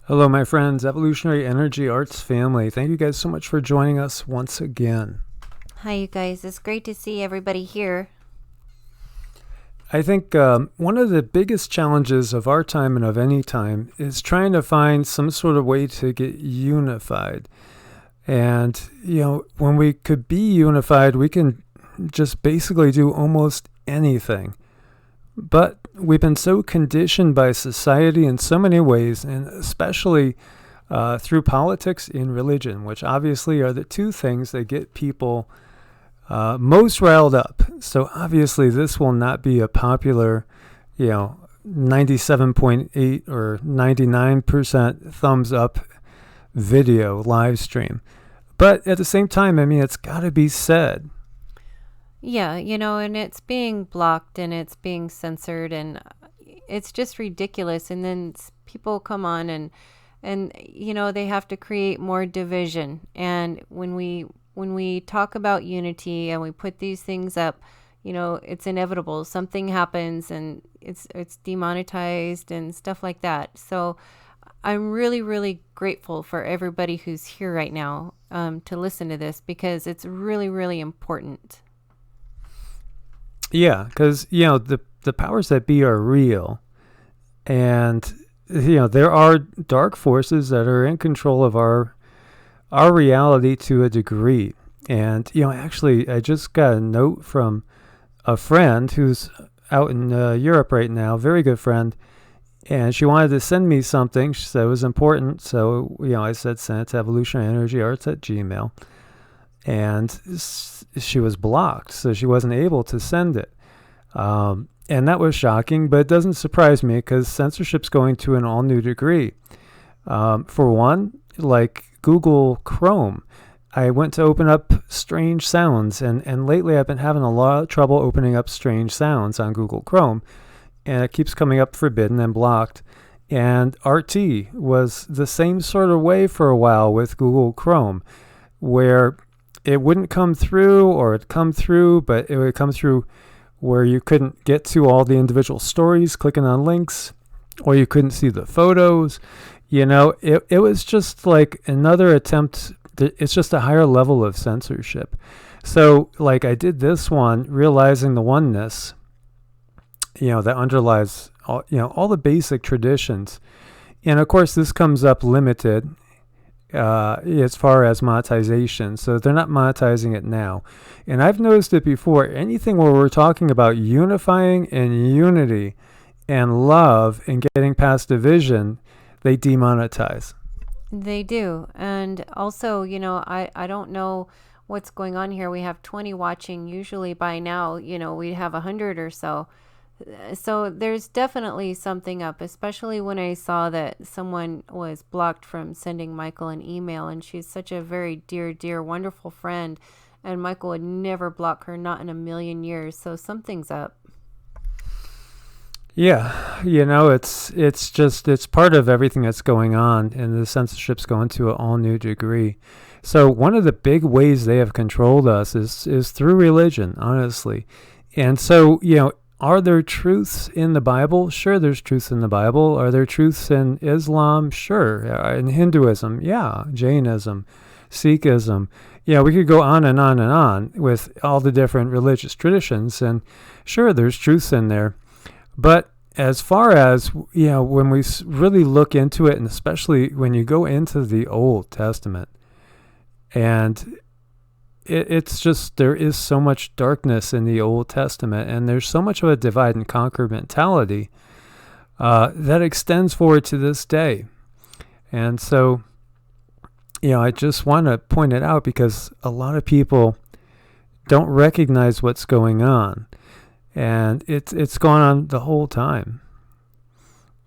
Hello, my friends, Evolutionary Energy Arts family. Thank you guys so much for joining us once again. Hi, you guys. It's great to see everybody here. I think one of the biggest challenges of our time and of any time is trying to find some sort of way to get unified. And, when we could be unified, we can just basically do almost anything. But we've been so conditioned by society in so many ways, and especially through politics and religion, which obviously are the two things that get people most riled up. So obviously this will not be a popular, 97.8 or 99% thumbs up video live stream. But at the same time, it's got to be said. Yeah, and it's being blocked and it's being censored and it's just ridiculous. And then people come on and they have to create more division. And when we talk about unity and we put these things up, it's inevitable. Something happens and it's demonetized and stuff like that. So I'm really, really grateful for everybody who's here right now to listen to this because it's really, really important. Yeah, because, the powers that be are real. And, there are dark forces that are in control of our reality to a degree. And, actually, I just got a note from a friend who's out in Europe right now, very good friend. And she wanted to send me something. She said it was important. So, I said, send it to evolutionaryenergyarts at Gmail. And she was blocked, so she wasn't able to send it. And that was shocking, but it doesn't surprise me because censorship's going to an all new degree. For one, like Google Chrome, I went to open up strange sounds, and lately I've been having a lot of trouble opening up strange sounds on Google Chrome, and it keeps coming up forbidden and blocked. And RT was the same sort of way for a while with Google Chrome, where it wouldn't come through, or it'd come through, but it would come through where you couldn't get to all the individual stories clicking on links, or you couldn't see the photos. It was just like another attempt. It's just a higher level of censorship. So, like, I did this one, realizing the oneness, that underlies all the basic traditions. And of course, this comes up limited as far as monetization. So they're not monetizing it now. And I've noticed it before. Anything where we're talking about unifying and unity and love and getting past division, they demonetize. They do. And also, I don't know what's going on here. We have 20 watching. Usually by now, we have 100 or so. So there's definitely something up, especially when I saw that someone was blocked from sending Michael an email, and she's such a very dear, dear, wonderful friend, and Michael would never block her, not in a million years. So something's up. Yeah, it's part of everything that's going on, and the censorship's going to an all new degree. So one of the big ways they have controlled us is through religion, honestly. And so, are there truths in the Bible? Sure, there's truths in the Bible. Are there truths in Islam? Sure. In Hinduism? Yeah. Jainism, Sikhism. We could go on and on and on with all the different religious traditions. And sure, there's truths in there. But as far as, when we really look into it, and especially when you go into the Old Testament, and it's just, there is so much darkness in the Old Testament, and there's so much of a divide and conquer mentality that extends forward to this day. And so, I just want to point it out because a lot of people don't recognize what's going on, and it's gone on the whole time.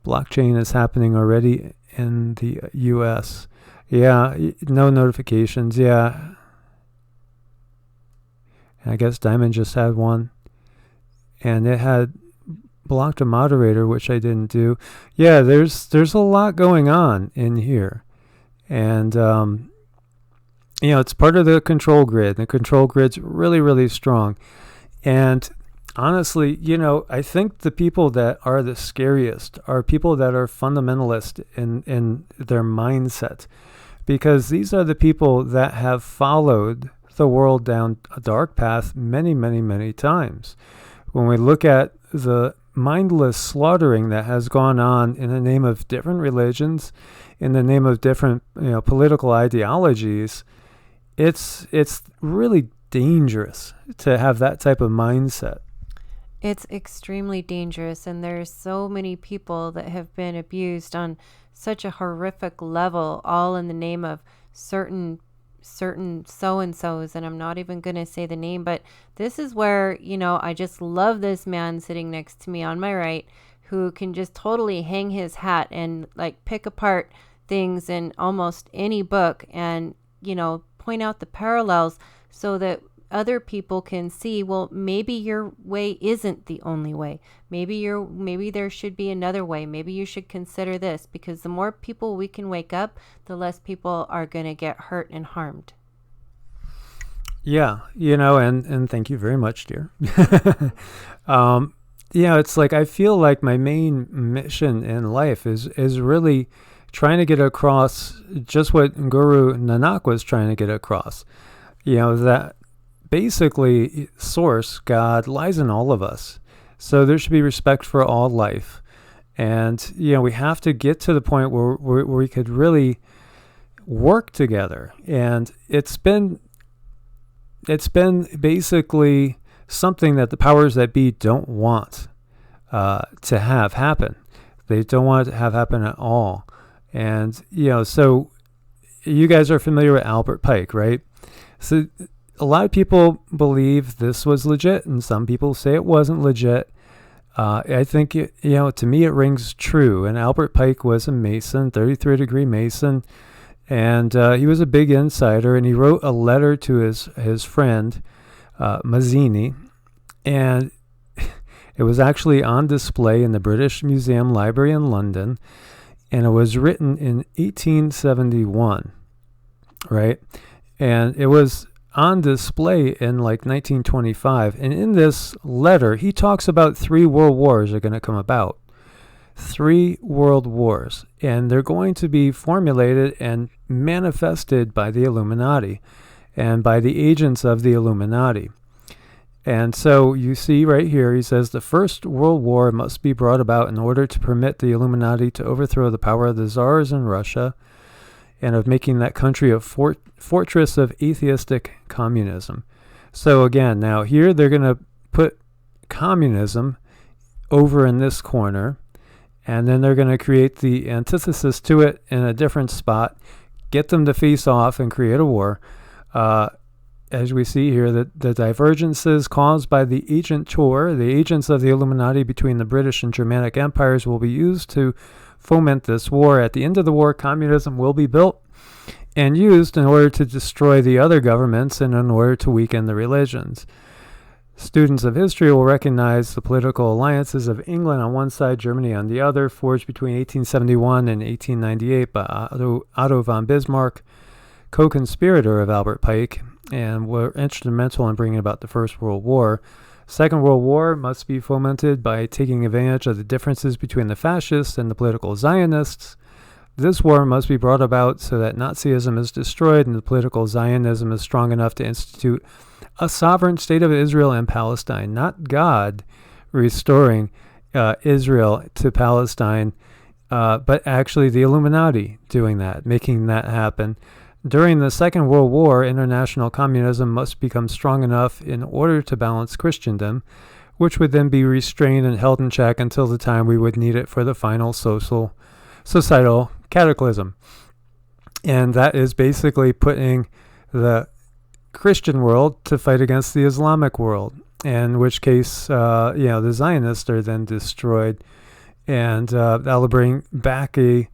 Blockchain is happening already in the U.S. Yeah, no notifications. Yeah. I guess Diamond just had one, and it had blocked a moderator, which I didn't do. Yeah, there's a lot going on in here, and it's part of the control grid. The control grid's really, really strong, and honestly, I think the people that are the scariest are people that are fundamentalist in their mindset, because these are the people that have followed the world down a dark path many, many, many times. When we look at the mindless slaughtering that has gone on in the name of different religions, in the name of different political ideologies, it's really dangerous to have that type of mindset. It's extremely dangerous, and there's so many people that have been abused on such a horrific level, all in the name of certain so-and-sos, and I'm not even going to say the name, but this is where, I just love this man sitting next to me on my right, who can just totally hang his hat and like pick apart things in almost any book and, point out the parallels so that other people can see, well, maybe your way isn't the only way. Maybe there should be another way. Maybe you should consider this, because the more people we can wake up, the less people are going to get hurt and harmed. Yeah, and thank you very much, dear. It's like I feel like my main mission in life is really trying to get across just what Guru Nanak was trying to get across. That basically source, God, lies in all of us. So there should be respect for all life. And, we have to get to the point where we could really work together. And it's been basically something that the powers that be don't want to have happen. They don't want it to have happen at all. And, so you guys are familiar with Albert Pike, right? So a lot of people believe this was legit, and some people say it wasn't legit. I think, to me it rings true. And Albert Pike was a Mason, 33-degree Mason, and he was a big insider, and he wrote a letter to his friend, Mazzini, and it was actually on display in the British Museum Library in London, and it was written in 1871, right? And it was on display in like 1925. And in this letter, he talks about 3 world wars are going to come about. 3 world wars. And they're going to be formulated and manifested by the Illuminati and by the agents of the Illuminati. And so you see right here, he says, the First World War must be brought about in order to permit the Illuminati to overthrow the power of the czars in Russia and of making that country a fortress of atheistic communism. So again, now here they're going to put communism over in this corner, and then they're going to create the antithesis to it in a different spot, get them to face off and create a war. As we see here, the divergences caused by the agent tour, the agents of the Illuminati between the British and Germanic empires, will be used to foment this war. At the end of the war, communism will be built and used in order to destroy the other governments and in order to weaken the religions. Students of history will recognize the political alliances of England on one side, Germany on the other, forged between 1871 and 1898 by Otto von Bismarck, co-conspirator of Albert Pike, and were instrumental in bringing about the First World War. Second World War must be fomented by taking advantage of the differences between the fascists and the political Zionists. This war must be brought about so that Nazism is destroyed and the political Zionism is strong enough to institute a sovereign state of Israel and Palestine, not God restoring Israel to Palestine, but actually the Illuminati doing that, making that happen. During the Second World War, international communism must become strong enough in order to balance Christendom, which would then be restrained and held in check until the time we would need it for the final societal cataclysm. And that is basically putting the Christian world to fight against the Islamic world, in which case, the Zionists are then destroyed, and that'll bring back a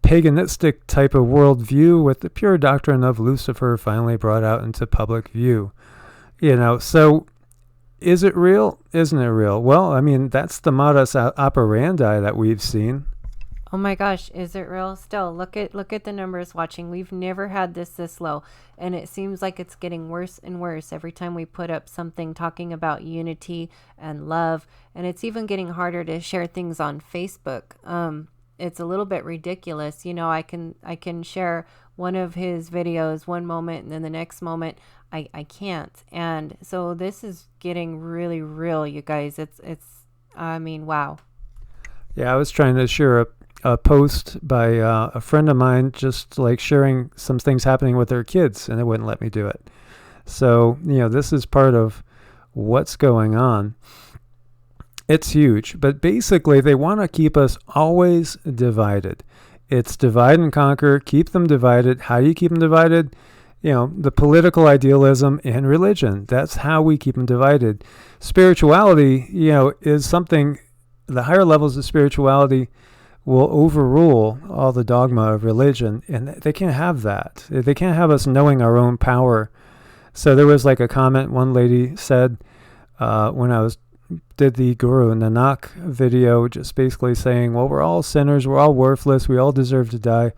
paganistic type of worldview with the pure doctrine of Lucifer finally brought out into public view. So is it real? Isn't it real? Well, I mean, that's the modus operandi that we've seen. Oh my gosh, is it real? Still, look at the numbers watching. We've never had this low, and it seems like it's getting worse and worse every time we put up something talking about unity and love, and it's even getting harder to share things on Facebook. It's a little bit ridiculous. I can share one of his videos one moment, and then the next moment I can't. And so this is getting really real, you guys. It's I mean, wow. Yeah, I was trying to share a post by a friend of mine, just like sharing some things happening with their kids, and they wouldn't let me do it. So, this is part of what's going on. It's huge, but basically they want to keep us always divided. It's divide and conquer, keep them divided. How do you keep them divided? The political idealism and religion. That's how we keep them divided. Spirituality, is something, the higher levels of spirituality will overrule all the dogma of religion, and they can't have that. They can't have us knowing our own power. So there was like a comment one lady said when I did the Guru Nanak video, just basically saying, well, we're all sinners, we're all worthless, we all deserve to die.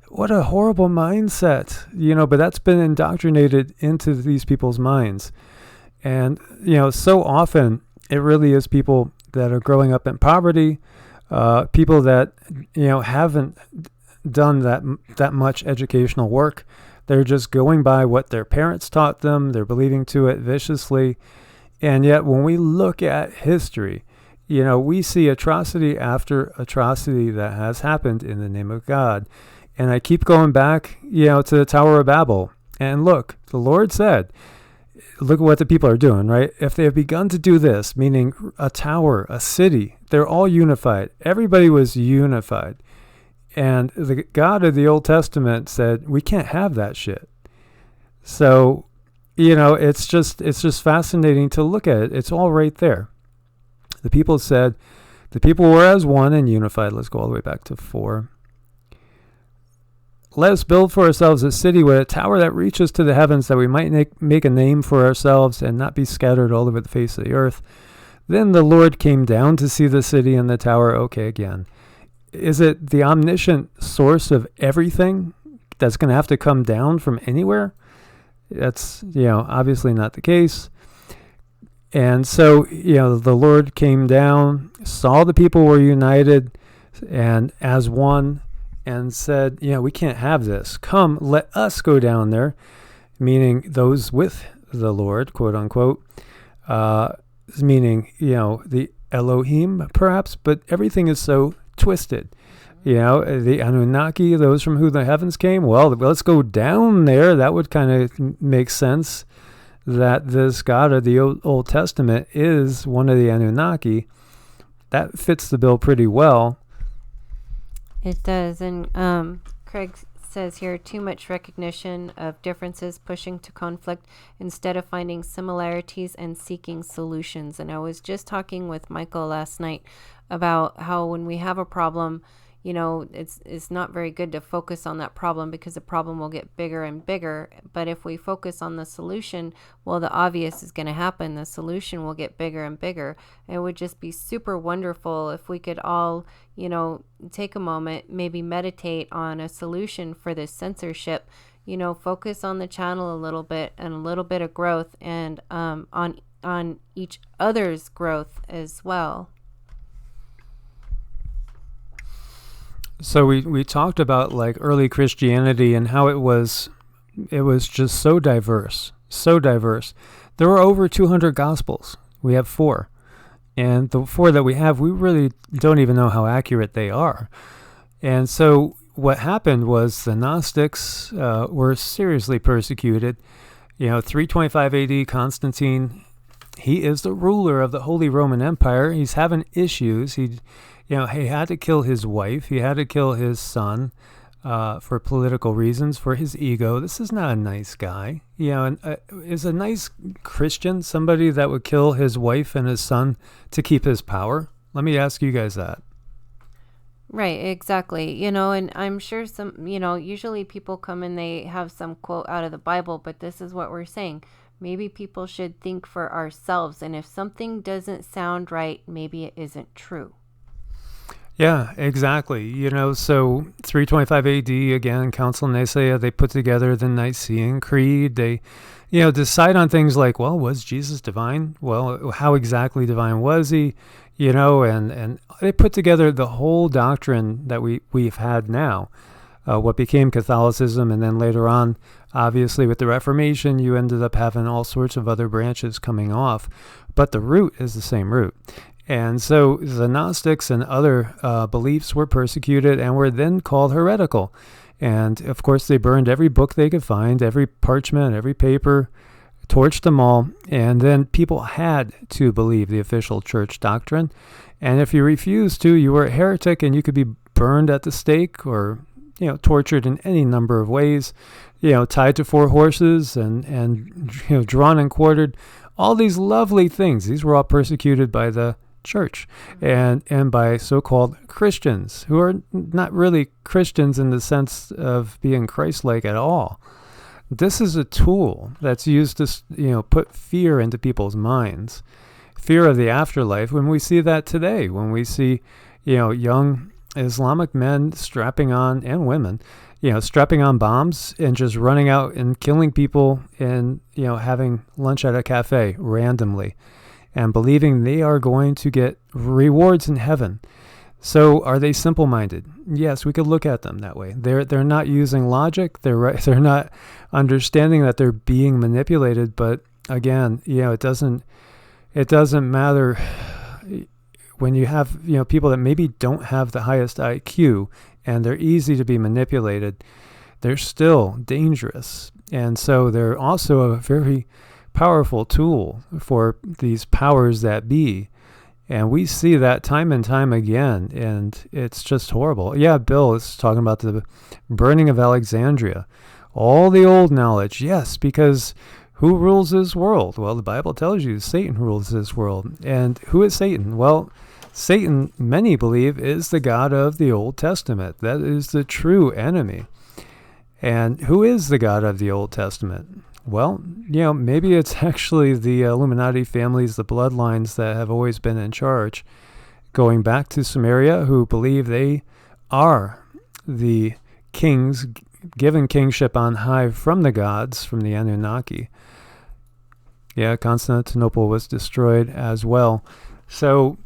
What a horrible mindset, but that's been indoctrinated into these people's minds. And, so often it really is people that are growing up in poverty, people that, haven't done that much educational work. They're just going by what their parents taught them. They're believing to it viciously. And yet when we look at history, we see atrocity after atrocity that has happened in the name of God. And I keep going back, to the Tower of Babel. And look, the Lord said, look at what the people are doing, right? If they have begun to do this, meaning a tower, a city, they're all unified. Everybody was unified. And the God of the Old Testament said, we can't have that shit. So, it's just fascinating to look at it. It's all right there. The people said, the people were as one and unified. Let's go all the way back to 4. Let us build for ourselves a city with a tower that reaches to the heavens, that we might make a name for ourselves and not be scattered all over the face of the earth. Then the Lord came down to see the city and the tower. Okay, again. Is it the omniscient source of everything that's going to have to come down from anywhere? That's, obviously not the case. And so, the Lord came down, saw the people were united and as one, and said, we can't have this. Come, let us go down there, meaning those with the Lord, quote unquote, meaning, the Elohim perhaps, but everything is so twisted. The Anunnaki, those from whom the heavens came, well, let's go down there. That would kind of make sense, that this God of the Old Testament is one of the Anunnaki. That fits the bill pretty well. It does. And Craig says here, too much recognition of differences pushing to conflict instead of finding similarities and seeking solutions. And I was just talking with Michael last night about how when we have a problem, it's not very good to focus on that problem, because the problem will get bigger and bigger. But if we focus on the solution, well, the obvious is going to happen. The solution will get bigger and bigger. It would just be super wonderful if we could all, take a moment, maybe meditate on a solution for this censorship, focus on the channel a little bit and a little bit of growth, and on each other's growth as well. So we talked about like early Christianity and how it was just so diverse. There were over 200 gospels. We have 4. And the 4 that we have, we really don't even know how accurate they are. And so what happened was the Gnostics were seriously persecuted. 325 AD, Constantine, he is the ruler of the Holy Roman Empire. He's having issues. He had to kill his wife. He had to kill his son for political reasons, for his ego. This is not a nice guy. Is a nice Christian somebody that would kill his wife and his son to keep his power? Let me ask you guys that. Right, exactly. And I'm sure usually people come and they have some quote out of the Bible, but this is what we're saying. Maybe people should think for ourselves. And if something doesn't sound right, maybe it isn't true. Yeah, exactly. So 325 AD, again, Council of Nicaea, they put together the Nicene Creed. They, decide on things like, well, was Jesus divine? Well, how exactly divine was he? And they put together the whole doctrine that we've had now, what became Catholicism, and then later on, obviously, with the Reformation, you ended up having all sorts of other branches coming off, but the root is the same root. And so the Gnostics and other beliefs were persecuted and were then called heretical. And of course, they burned every book they could find, every parchment, every paper, torched them all. And then people had to believe the official church doctrine. And if you refused to, you were a heretic, and you could be burned at the stake or, tortured in any number of ways, tied to 4 horses and drawn and quartered. All these lovely things. These were all persecuted by the church and by so-called Christians, who are not really Christians in the sense of being Christ-like at all. This is a tool that's used to put fear into people's minds, fear of the afterlife. When we see that today, when we see young Islamic men strapping on, and women, strapping on bombs and just running out and killing people and having lunch at a cafe randomly, and believing they are going to get rewards in heaven. So are they simple-minded? Yes, we could look at them that way. They're not using logic. They're not understanding that they're being manipulated. But again, it doesn't matter when you have people that maybe don't have the highest IQ and they're easy to be manipulated. They're still dangerous, and so they're also a very powerful tool for these powers that be. And we see that time and time again, and it's just horrible. Yeah, Bill is talking about the burning of Alexandria. All the old knowledge, yes, because who rules this world? Well, the Bible tells you Satan rules this world. And who is Satan? Well, Satan, many believe, is the God of the Old Testament. That is the true enemy. And who is the God of the Old Testament? Well, maybe it's actually the Illuminati families, the bloodlines that have always been in charge, going back to Sumeria, who believe they are the kings, given kingship on high from the gods, from the Anunnaki. Yeah, Constantinople was destroyed as well. So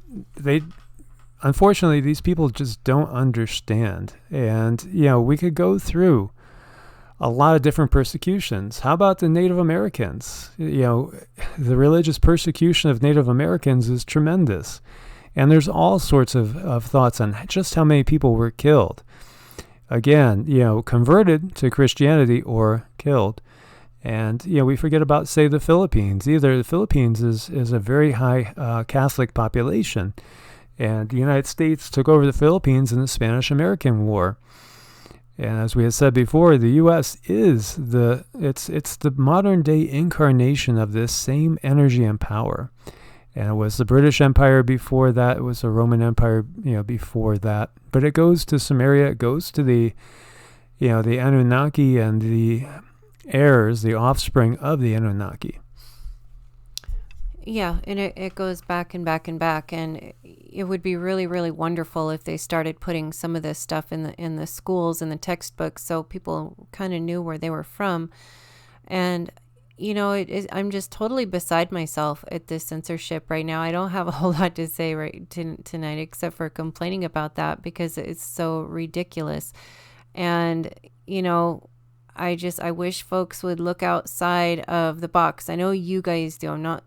unfortunately, these people just don't understand. And, we could go through a lot of different persecutions. How about the Native Americans? The religious persecution of Native Americans is tremendous. And there's all sorts of thoughts on just how many people were killed. Again, converted to Christianity or killed. And, we forget about, say, the Philippines. Either the Philippines is a very high Catholic population. And the United States took over the Philippines in the Spanish-American War. And as we had said before, the U.S. is it's the modern day incarnation of this same energy and power. And it was the British Empire before that. It was the Roman Empire, before that. But it goes to Sumeria. It goes to the Anunnaki and the heirs, the offspring of the Anunnaki. Yeah, and it goes back and back and back, and it would be really, really wonderful if they started putting some of this stuff in the schools and the textbooks, so people kind of knew where they were from. And I'm just totally beside myself at this censorship right now. I don't have a whole lot to say tonight except for complaining about that because it's so ridiculous. And I wish folks would look outside of the box. I know you guys do. I'm not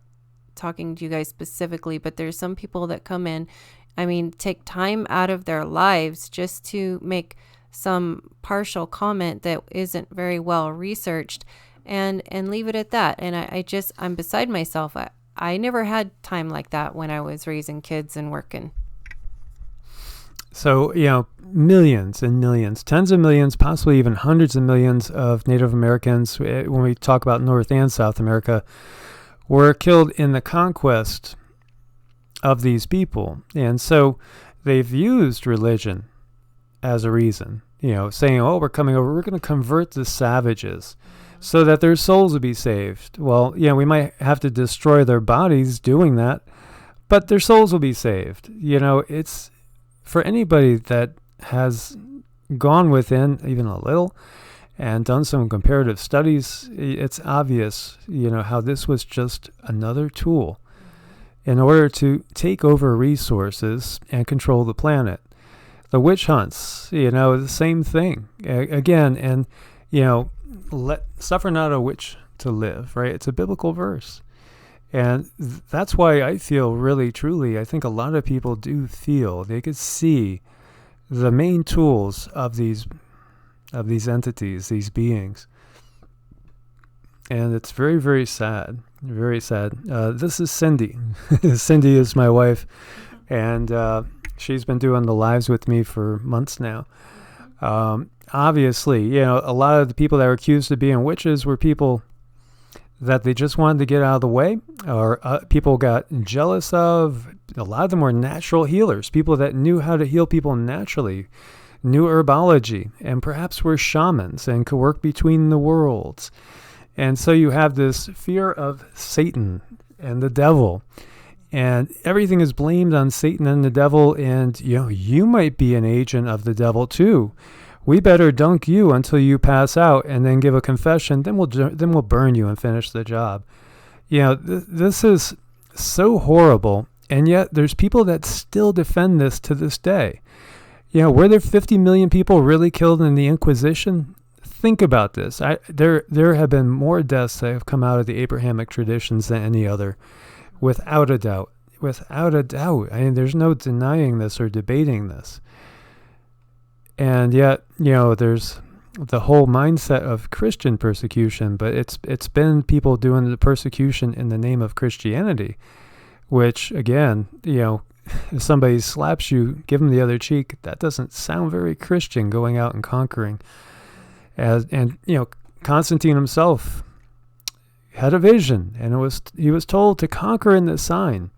talking to you guys specifically, but there's some people that come in, take time out of their lives just to make some partial comment that isn't very well researched and leave it at that. And I'm beside myself. I never had time like that when I was raising kids and working. So, millions and millions, tens of millions, possibly even hundreds of millions of Native Americans, when we talk about North and South America, were killed in the conquest of these people. And so they've used religion as a reason, saying, we're coming over, we're going to convert the savages so that their souls will be saved. Well, we might have to destroy their bodies doing that, but their souls will be saved. for anybody that has gone within even a little and done some comparative studies, it's obvious, how this was just another tool in order to take over resources and control the planet. The witch hunts, the same thing. Again, and, suffer not a witch to live, right? It's a biblical verse. And that's why I feel really, truly, I think a lot of people do feel they could see the main tools of these entities, these beings. And it's very, very sad. Very sad. This is Cindy. Cindy is my wife. And she's been doing the lives with me for months now. Obviously, a lot of the people that were accused of being witches were people that they just wanted to get out of the way, or people got jealous of. A lot of them were natural healers, people that knew how to heal people naturally, knew herbology, and perhaps were shamans and could work between the worlds. And so you have this fear of Satan and the devil, and everything is blamed on Satan and the devil, and you might be an agent of the devil too. We better dunk you until you pass out and then give a confession. Then we'll burn you and finish the job. This is so horrible, and yet there's people that still defend this to this day. Were there 50 million people really killed in the Inquisition? Think about this. There have been more deaths that have come out of the Abrahamic traditions than any other, without a doubt. Without a doubt. There's no denying this or debating this. And yet, there's the whole mindset of Christian persecution, but it's been people doing the persecution in the name of Christianity, which, again, if somebody slaps you, give them the other cheek. That doesn't sound very Christian, going out and conquering. And Constantine himself had a vision, and he was told to conquer in the sign.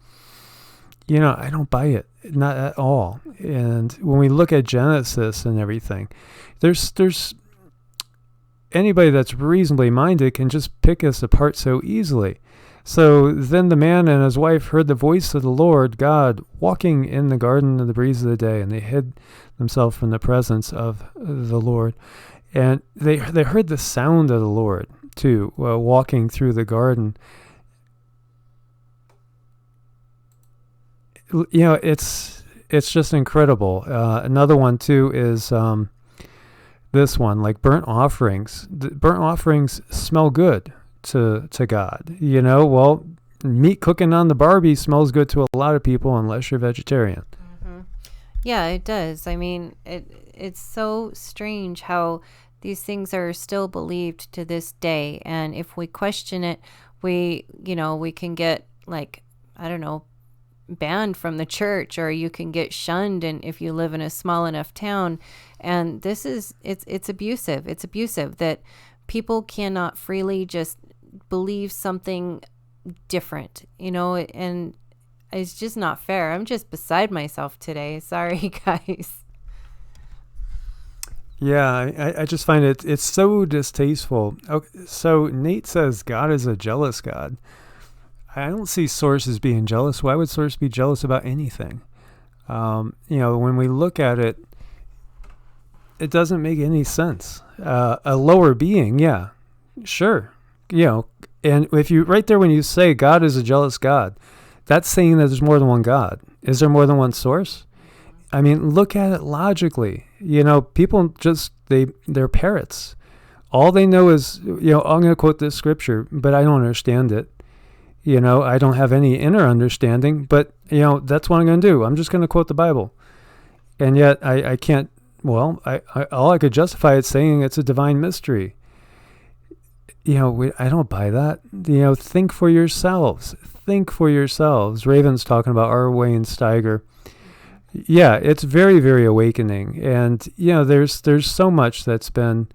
I don't buy it. Not at all. And when we look at Genesis and everything, there's anybody that's reasonably minded can just pick us apart so easily. So then the man and his wife heard the voice of the Lord God walking in the garden in the breeze of the day, and they hid themselves from the presence of the Lord. And they heard the sound of the Lord too, walking through the garden. It's just incredible. Another one too is this one, like burnt offerings. Burnt offerings smell good to God. Well, meat cooking on the Barbie smells good to a lot of people unless you're vegetarian. Mm-hmm. Yeah, it does. It's so strange how these things are still believed to this day, and if we question it, we can get, like, I don't know, banned from the church, or you can get shunned, and if you live in a small enough town. And this is it's abusive. It's abusive that people cannot freely just believe something different, and it's just not fair. I'm just beside myself today. Sorry, guys. Yeah, I just find it's so distasteful. Okay, so Nate says God is a jealous God. I don't see Source as being jealous. Why would Source be jealous about anything? When we look at it, it doesn't make any sense. A lower being, yeah, sure. And if you, right there when you say God is a jealous God, that's saying that there's more than one God. Is there more than one source? Look at it logically. People just, they're parrots. All they know is, I'm going to quote this scripture, but I don't understand it. I don't have any inner understanding, but, that's what I'm going to do. I'm just going to quote the Bible. And yet I can't, all I could justify it saying it's a divine mystery. I don't buy that. Think for yourselves. Think for yourselves. Raven's talking about R. Wayne Steiger. Yeah, it's very, very awakening. And, there's so much that's been,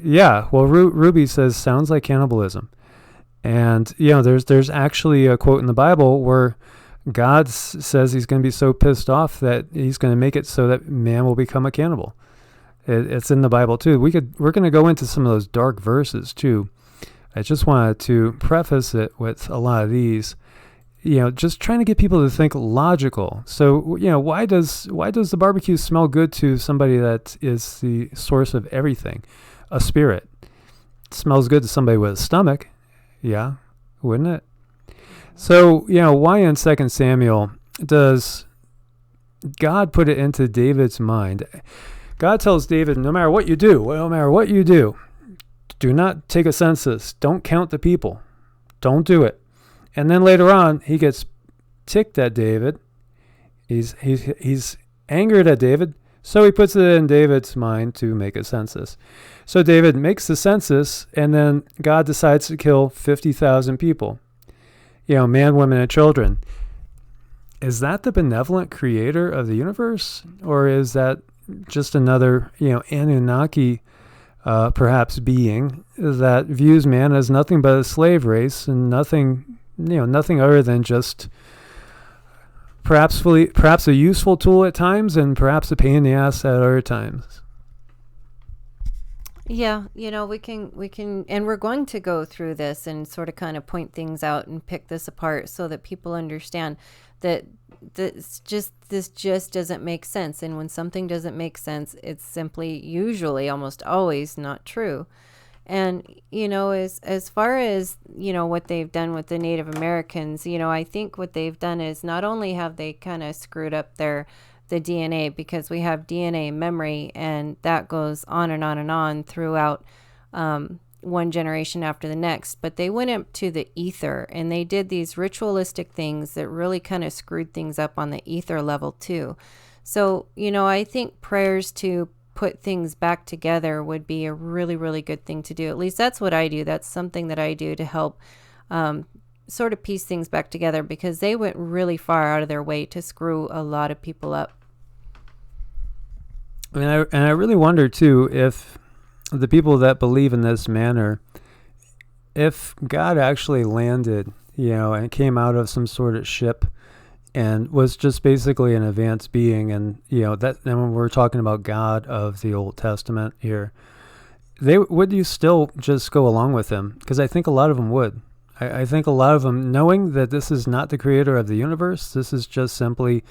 yeah, well, Ruby says, sounds like cannibalism. And, there's actually a quote in the Bible where God says he's going to be so pissed off that he's going to make it so that man will become a cannibal. It's in the Bible too. We're going to go into some of those dark verses too. I just wanted to preface it with a lot of these. just trying to get people to think logical. So, why does the barbecue smell good to somebody that is the source of everything? A spirit. It smells good to somebody with a stomach. Yeah, wouldn't it? So, why in 2 Samuel does God put it into David's mind? God tells David, no matter what you do, do not take a census. Don't count the people. Don't do it. And then later on, he gets ticked at David. He's angered at David, so he puts it in David's mind to make a census. So David makes the census, and then God decides to kill 50,000 people. Man, women, and children. Is that the benevolent creator of the universe? Or is that just another, Anunnaki, perhaps being that views man as nothing but a slave race and nothing other than just perhaps a useful tool at times and perhaps a pain in the ass at other times? Yeah, we can, and we're going to go through this and sort of kind of point things out and pick this apart so that people understand that this just doesn't make sense. And when something doesn't make sense, it's simply, usually, almost always not true. And, as far as, what they've done with the Native Americans, I think what they've done is not only have they kind of screwed up the DNA, because we have DNA memory, and that goes on and on and on throughout one generation after the next, but they went up to the ether and they did these ritualistic things that really kind of screwed things up on the ether level too. So, I think prayers to put things back together would be a really, really good thing to do. At least that's what I do. That's something that I do to help sort of piece things back together, because they went really far out of their way to screw a lot of people up. I really wonder too if the people that believe in this manner, if God actually landed, and came out of some sort of ship and was just basically an advanced being, and and when we're talking about God of the Old Testament here, would you still just go along with him? Because I think a lot of them would. I think a lot of them, knowing that this is not the creator of the universe, this is just simply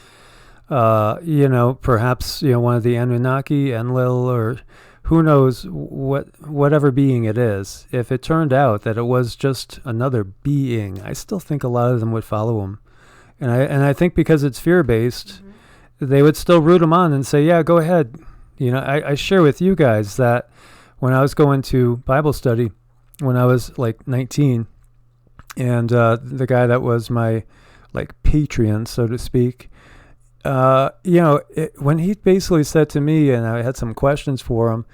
perhaps one of the Anunnaki, Enlil, or who knows whatever being it is. If it turned out that it was just another being, I still think a lot of them would follow him. And I think because it's fear-based, they would still root him on and say, yeah, go ahead. I share with you guys that when I was going to Bible study, when I was like 19, and the guy that was my Patreon, so to speak, when he basically said to me, and I had some questions for him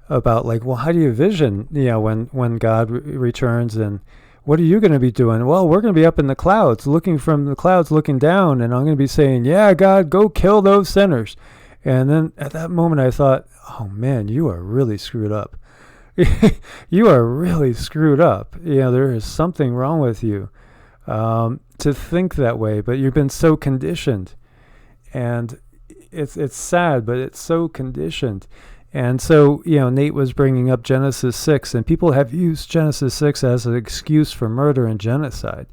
about how do you vision, when God returns, and what are you going to be doing? Well, we're going to be up in the clouds, looking from the clouds, looking down, and I'm going to be saying, yeah, God, go kill those sinners. And then at that moment I thought, oh man, you are really screwed up. You are really screwed up. There is something wrong with you to think that way, but you've been so conditioned. And it's sad, but it's so conditioned. And so, Nate was bringing up Genesis 6, and people have used Genesis 6 as an excuse for murder and genocide,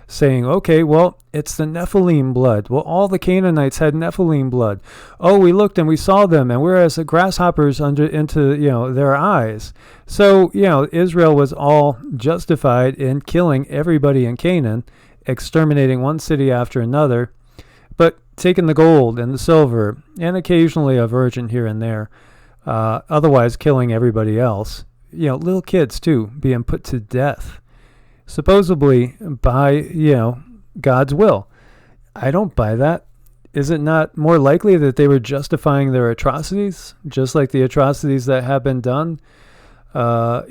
saying, okay, well, it's the Nephilim blood. Well, all the Canaanites had Nephilim blood. Oh, we looked and we saw them, and we're as grasshoppers into their eyes. So, Israel was all justified in killing everybody in Canaan, exterminating one city after another, but taking the gold and the silver, and occasionally a virgin here and there, otherwise killing everybody else. Little kids too, being put to death, supposedly by, God's will. I don't buy that. Is it not more likely that they were justifying their atrocities, just like the atrocities that have been done, over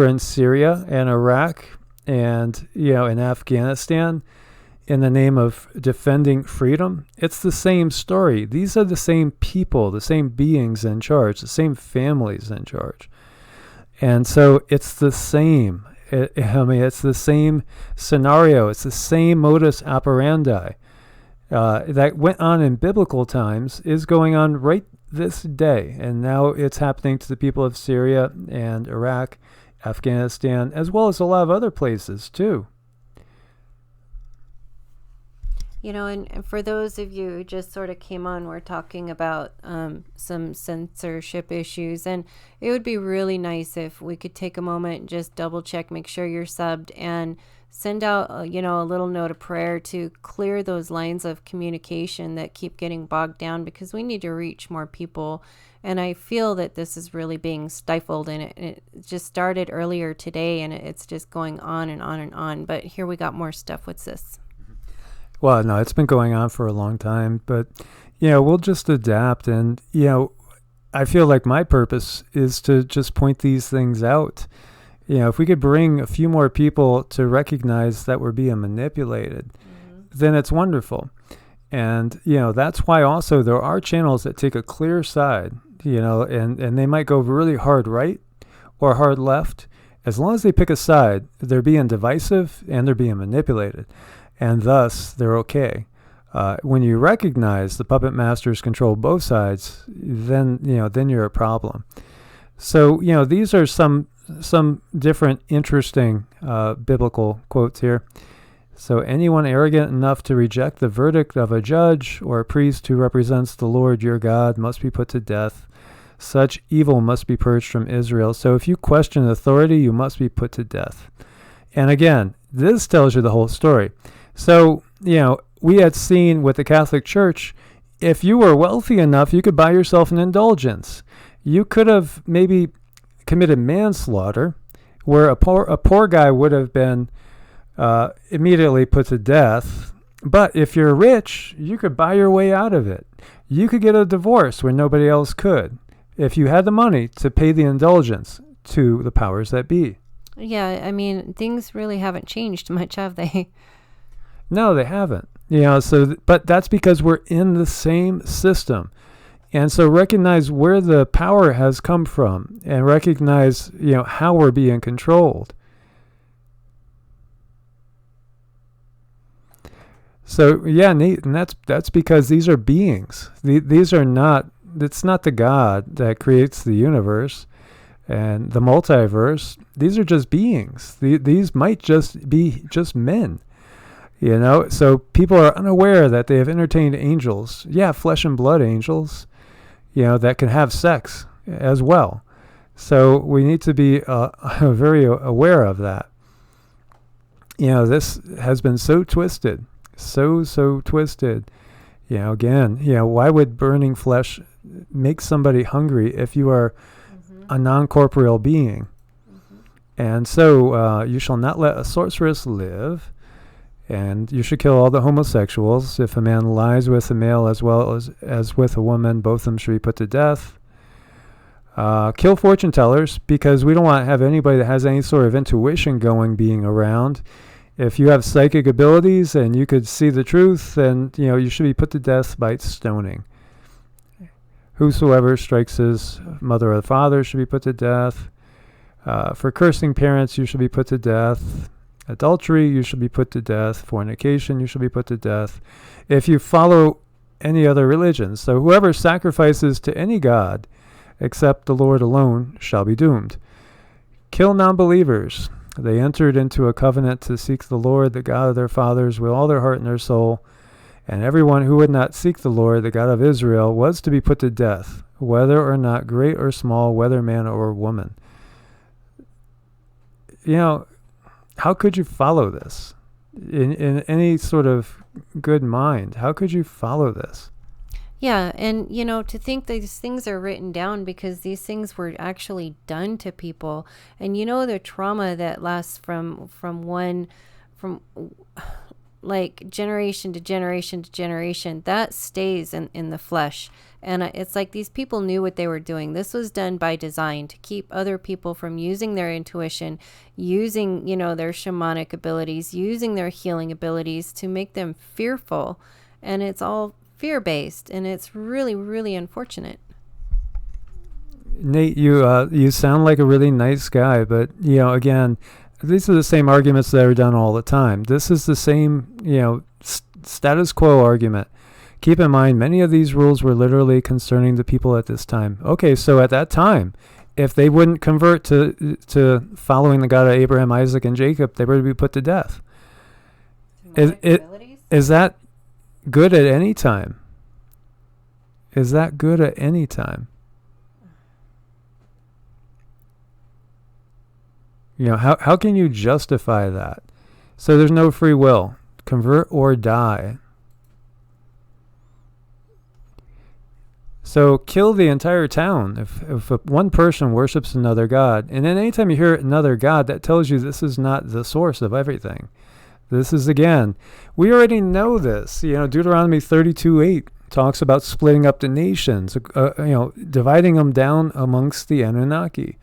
in Syria and Iraq and, in Afghanistan, in the name of defending freedom? It's the same story. These are the same people, the same beings in charge, the same families in charge. And so it's the same. It's the same scenario. It's the same modus operandi that went on in biblical times, is going on right this day. And now it's happening to the people of Syria and Iraq, Afghanistan, as well as a lot of other places too. And for those of you who just sort of came on, we're talking about some censorship issues. And it would be really nice if we could take a moment and just double check, make sure you're subbed, and send out, a little note of prayer to clear those lines of communication that keep getting bogged down, because we need to reach more people. And I feel that this is really being stifled, and it just started earlier today, and it's just going on and on and on. But here we got more stuff. What's this? Well, no, it's been going on for a long time, but, we'll just adapt. And, I feel like my purpose is to just point these things out. If we could bring a few more people to recognize that we're being manipulated, then it's wonderful. And, that's why also there are channels that take a clear side, and they might go really hard right or hard left. As long as they pick a side, they're being divisive and they're being manipulated. And thus, they're okay. When you recognize the puppet masters control both sides, then you're a problem. So, these are some different interesting biblical quotes here. So, anyone arrogant enough to reject the verdict of a judge or a priest who represents the Lord your God must be put to death. Such evil must be purged from Israel. So, if you question authority, you must be put to death. And again, this tells you the whole story. So, we had seen with the Catholic Church, if you were wealthy enough, you could buy yourself an indulgence. You could have maybe committed manslaughter, where a poor guy would have been immediately put to death. But if you're rich, you could buy your way out of it. You could get a divorce where nobody else could, if you had the money to pay the indulgence to the powers that be. Yeah, I mean, things really haven't changed much, have they? No, they haven't. But that's because we're in the same system. And so recognize where the power has come from, and recognize, how we're being controlled. So, yeah, Nate, and that's because these are beings. These are not, it's not the God that creates the universe and the multiverse. These are just beings. These might just be just men. So people are unaware that they have entertained angels. Yeah, flesh and blood angels, that can have sex as well. So we need to be very aware of that. This has been so twisted, so twisted. Again, why would burning flesh make somebody hungry if you are a non-corporeal being? And so you shall not let a sorceress live. And you should kill all the homosexuals. If a man lies with a male as well as with a woman, both of them should be put to death. Kill fortune tellers, because we don't want to have anybody that has any sort of intuition being around. If you have psychic abilities and you could see the truth, then you should be put to death by stoning. Whosoever strikes his mother or father should be put to death. For cursing parents, you should be put to death. Adultery, you shall be put to death. Fornication, you shall be put to death. If you follow any other religions. So whoever sacrifices to any god except the Lord alone shall be doomed. Kill non-believers. They entered into a covenant to seek the Lord, the God of their fathers, with all their heart and their soul. And everyone who would not seek the Lord, the God of Israel, was to be put to death, whether or not great or small, whether man or woman. How could you follow this in any sort of good mind? How could you follow this? Yeah, and to think these things are written down because these things were actually done to people, and the trauma that lasts from like generation to generation to generation, that stays in the flesh. And it's like these people knew what they were doing. This was done by design to keep other people from using their intuition, using, their shamanic abilities, using their healing abilities to make them fearful. And it's all fear-based, and it's really, really unfortunate. Nate, you sound like a really nice guy, but, again, these are the same arguments that are done all the time. This is the same, status quo argument. Keep in mind, many of these rules were literally concerning the people at this time. Okay, so at that time, if they wouldn't convert to following the God of Abraham, Isaac, and Jacob, they were to be put to death. Is that good at any time? Is that good at any time? How can you justify that? So there's no free will. Convert or die. So kill the entire town if one person worships another god. And then anytime you hear another god, that tells you this is not the source of everything. This is, again, we already know this. Deuteronomy 32:8 talks about splitting up the nations, dividing them down amongst the Anunnaki.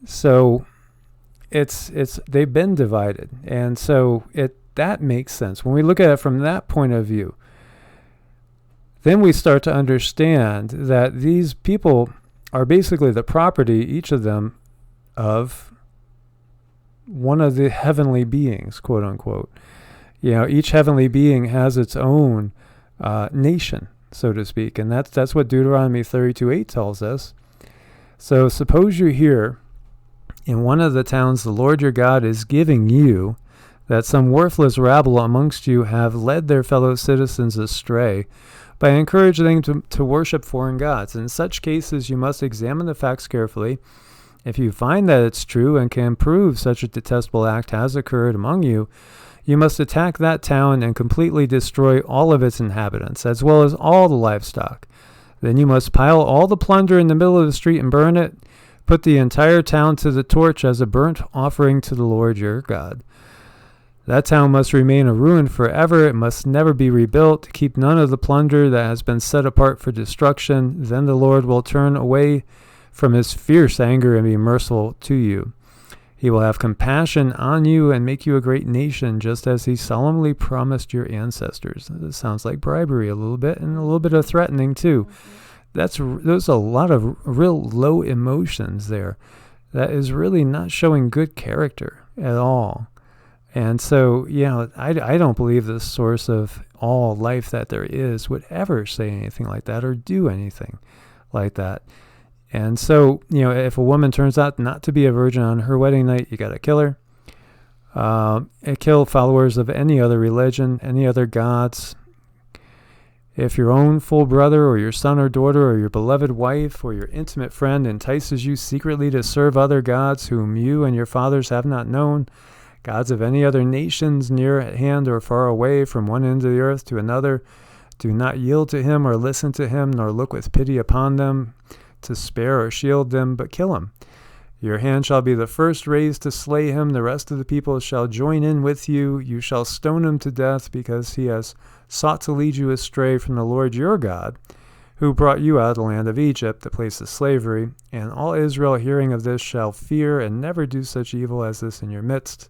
So they've been divided. And so that makes sense. When we look at it from that point of view, then we start to understand that these people are basically the property, each of them, of one of the heavenly beings, quote unquote. Each heavenly being has its own nation, so to speak. And that's what Deuteronomy 32:8 tells us. So suppose you hear in one of the towns the Lord your God is giving you that some worthless rabble amongst you have led their fellow citizens astray by encouraging them to worship foreign gods. In such cases, you must examine the facts carefully. If you find that it's true and can prove such a detestable act has occurred among you, you must attack that town and completely destroy all of its inhabitants, as well as all the livestock. Then you must pile all the plunder in the middle of the street and burn it. Put the entire town to the torch as a burnt offering to the Lord your God. That town must remain a ruin forever. It must never be rebuilt. Keep none of the plunder that has been set apart for destruction. Then the Lord will turn away from his fierce anger and be merciful to you. He will have compassion on you and make you a great nation, just as he solemnly promised your ancestors. This sounds like bribery a little bit, and a little bit of threatening too. There's a lot of real low emotions there. That is really not showing good character at all. And so, I don't believe the source of all life that there is would ever say anything like that or do anything like that. And so, if a woman turns out not to be a virgin on her wedding night, you got to kill her. Kill followers of any other religion, any other gods. If your own full brother or your son or daughter or your beloved wife or your intimate friend entices you secretly to serve other gods whom you and your fathers have not known, gods of any other nations near at hand or far away from one end of the earth to another, do not yield to him or listen to him, nor look with pity upon them to spare or shield them, but kill him. Your hand shall be the first raised to slay him. The rest of the people shall join in with you. You shall stone him to death because he has sought to lead you astray from the Lord your God, who brought you out of the land of Egypt, the place of slavery. And all Israel hearing of this shall fear and never do such evil as this in your midst.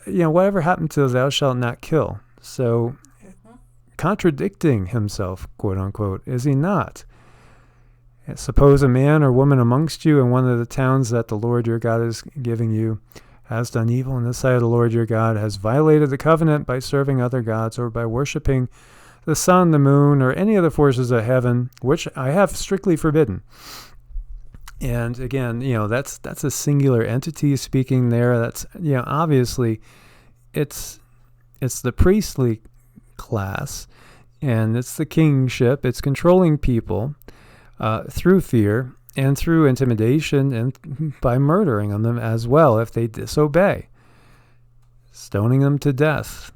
Whatever happened to thou shalt not kill. So, contradicting himself, quote unquote, is he not? Suppose a man or woman amongst you in one of the towns that the Lord your God is giving you has done evil in the sight of the Lord your God, has violated the covenant by serving other gods or by worshiping the sun, the moon, or any other forces of heaven, which I have strictly forbidden. And again, that's a singular entity speaking there. That's, obviously it's the priestly class, and it's the kingship. It's controlling people through fear and through intimidation and by murdering them as well if they disobey. Stoning them to death.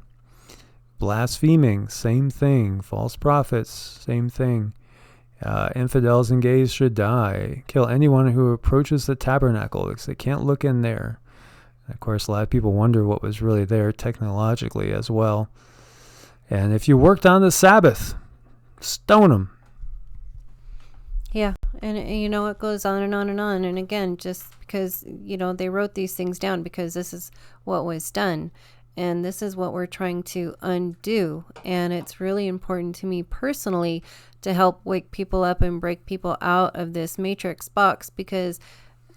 Blaspheming, same thing. False prophets, same thing. Infidels and gays should die. Kill anyone who approaches the tabernacle because they can't look in there. And of course, a lot of people wonder what was really there technologically as well. And if you worked on the Sabbath, stone them. Yeah, and it goes on and on and on. And again, just because, they wrote these things down because this is what was done. And this is what we're trying to undo. And it's really important to me personally to help wake people up and break people out of this matrix box, because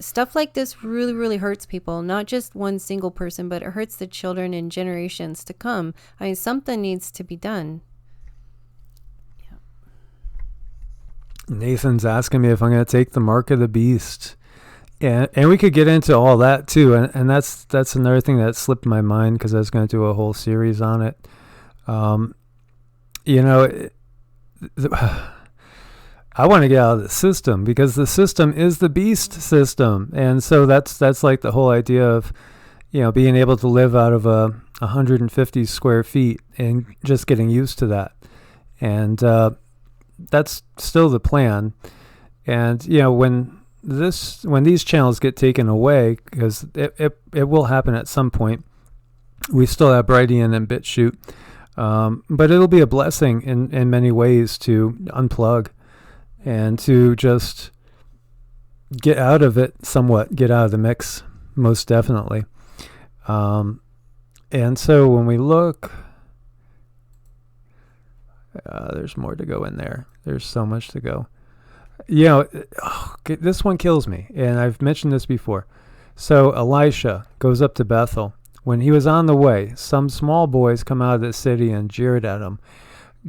stuff like this really, really hurts people. Not just one single person, but it hurts the children and generations to come. I mean, something needs to be done. Nathan's asking me if I'm going to take the mark of the beast. And we could get into all that too. And that's another thing that slipped my mind because I was going to do a whole series on it. you know, I want to get out of the system, because the system is the beast system. And so that's like the whole idea of, you know, being able to live out of 150 square feet and just getting used to that. And that's still the plan. And, you know, when these channels get taken away, because it will happen at some point, we still have Brightian and BitChute, but it'll be a blessing in many ways to unplug and to just get out of it somewhat, get out of the mix, most definitely. And so when we look, there's more to go in there. There's so much to go. You know, this one kills me, and I've mentioned this before. So Elisha goes up to Bethel. When he was on the way, some small boys come out of the city and jeered at him.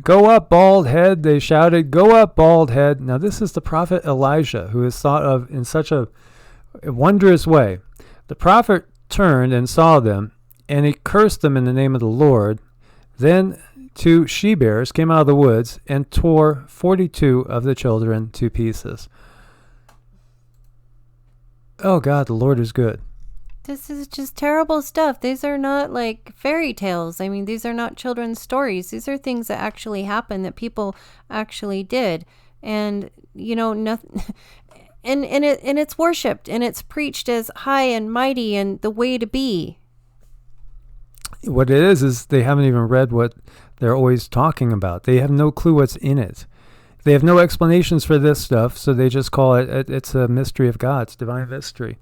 "Go up, bald head," they shouted. "Go up, bald head." Now this is the prophet Elijah, who is thought of in such a wondrous way. The prophet turned and saw them, and he cursed them in the name of the Lord. Then 2 she-bears came out of the woods and tore 42 of the children to pieces. Oh God, the Lord is good. This is just terrible stuff. These are not like fairy tales. I mean, these are not children's stories. These are things that actually happened, that people actually did. And, you know, nothing, and it's worshipped and it's preached as high and mighty and the way to be. What it is they haven't even read what they're always talking about. They have no clue what's in it. They have no explanations for this stuff, so they just call it's a mystery of God. It's divine mystery.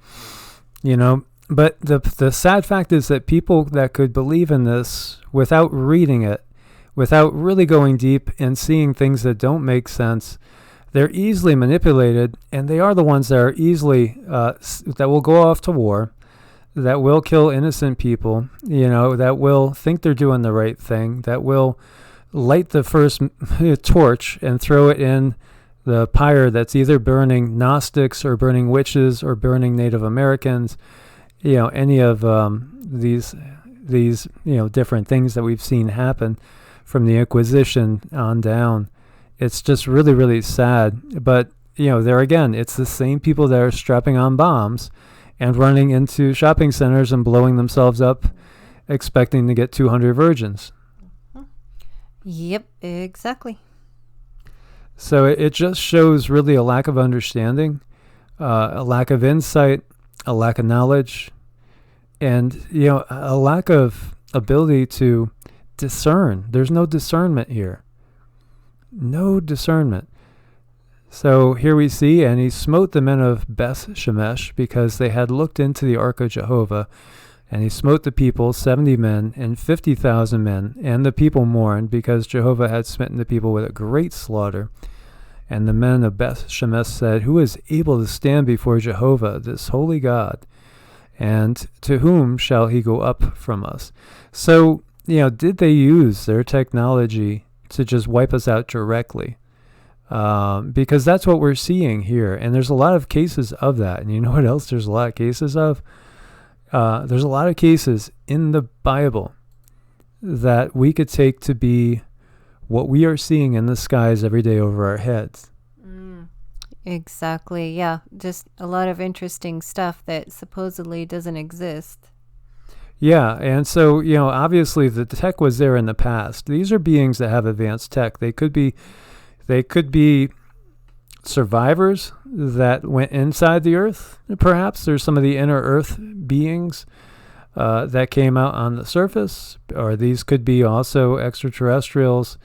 You know, but the sad fact is that people that could believe in this without reading it, without really going deep and seeing things that don't make sense, they're easily manipulated, and they are the ones that are easily, that will go off to war, that will kill innocent people, you know, that will think they're doing the right thing, that will light the first torch and throw it in the pyre that's either burning Gnostics or burning witches or burning Native Americans, you know, any of these you know, different things that we've seen happen from the Inquisition on down. It's just really, really sad. But, you know, there again, it's the same people that are strapping on bombs and running into shopping centers and blowing themselves up, expecting to get 200 virgins. Yep, exactly. So it just shows really a lack of understanding, a lack of insight, a lack of knowledge, and, you know, a lack of ability to discern. There's no discernment here. No discernment. So here we see, and he smote the men of Beth Shemesh, because they had looked into the ark of Jehovah, and he smote the people, 70 men and 50,000 men, and the people mourned, because Jehovah had smitten the people with a great slaughter. And the men of Beth Shemesh said, "Who is able to stand before Jehovah, this holy God? And to whom shall he go up from us?" So, you know, did they use their technology to just wipe us out directly? Because that's what we're seeing here. And there's a lot of cases of that. And you know what else there's a lot of cases of? There's a lot of cases in the Bible that we could take to be what we are seeing in the skies every day over our heads. Exactly. Yeah. Just a lot of interesting stuff that supposedly doesn't exist. Yeah. And so, you know, obviously the tech was there in the past. These are beings that have advanced tech. They could be survivors that went inside the earth. Perhaps there's some of the inner earth beings that came out on the surface, or these could be also extraterrestrials.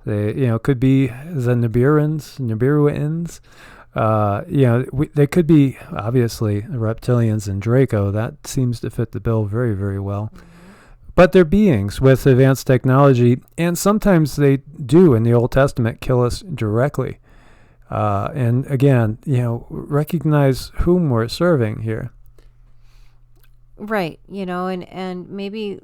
They, you know, could be the Nibiruans. You know, they could be obviously reptilians and Draco. That seems to fit the bill very, very well. But they're beings with advanced technology, and sometimes they do in the Old Testament kill us directly. And again, you know, recognize whom we're serving here. Right. You know, and maybe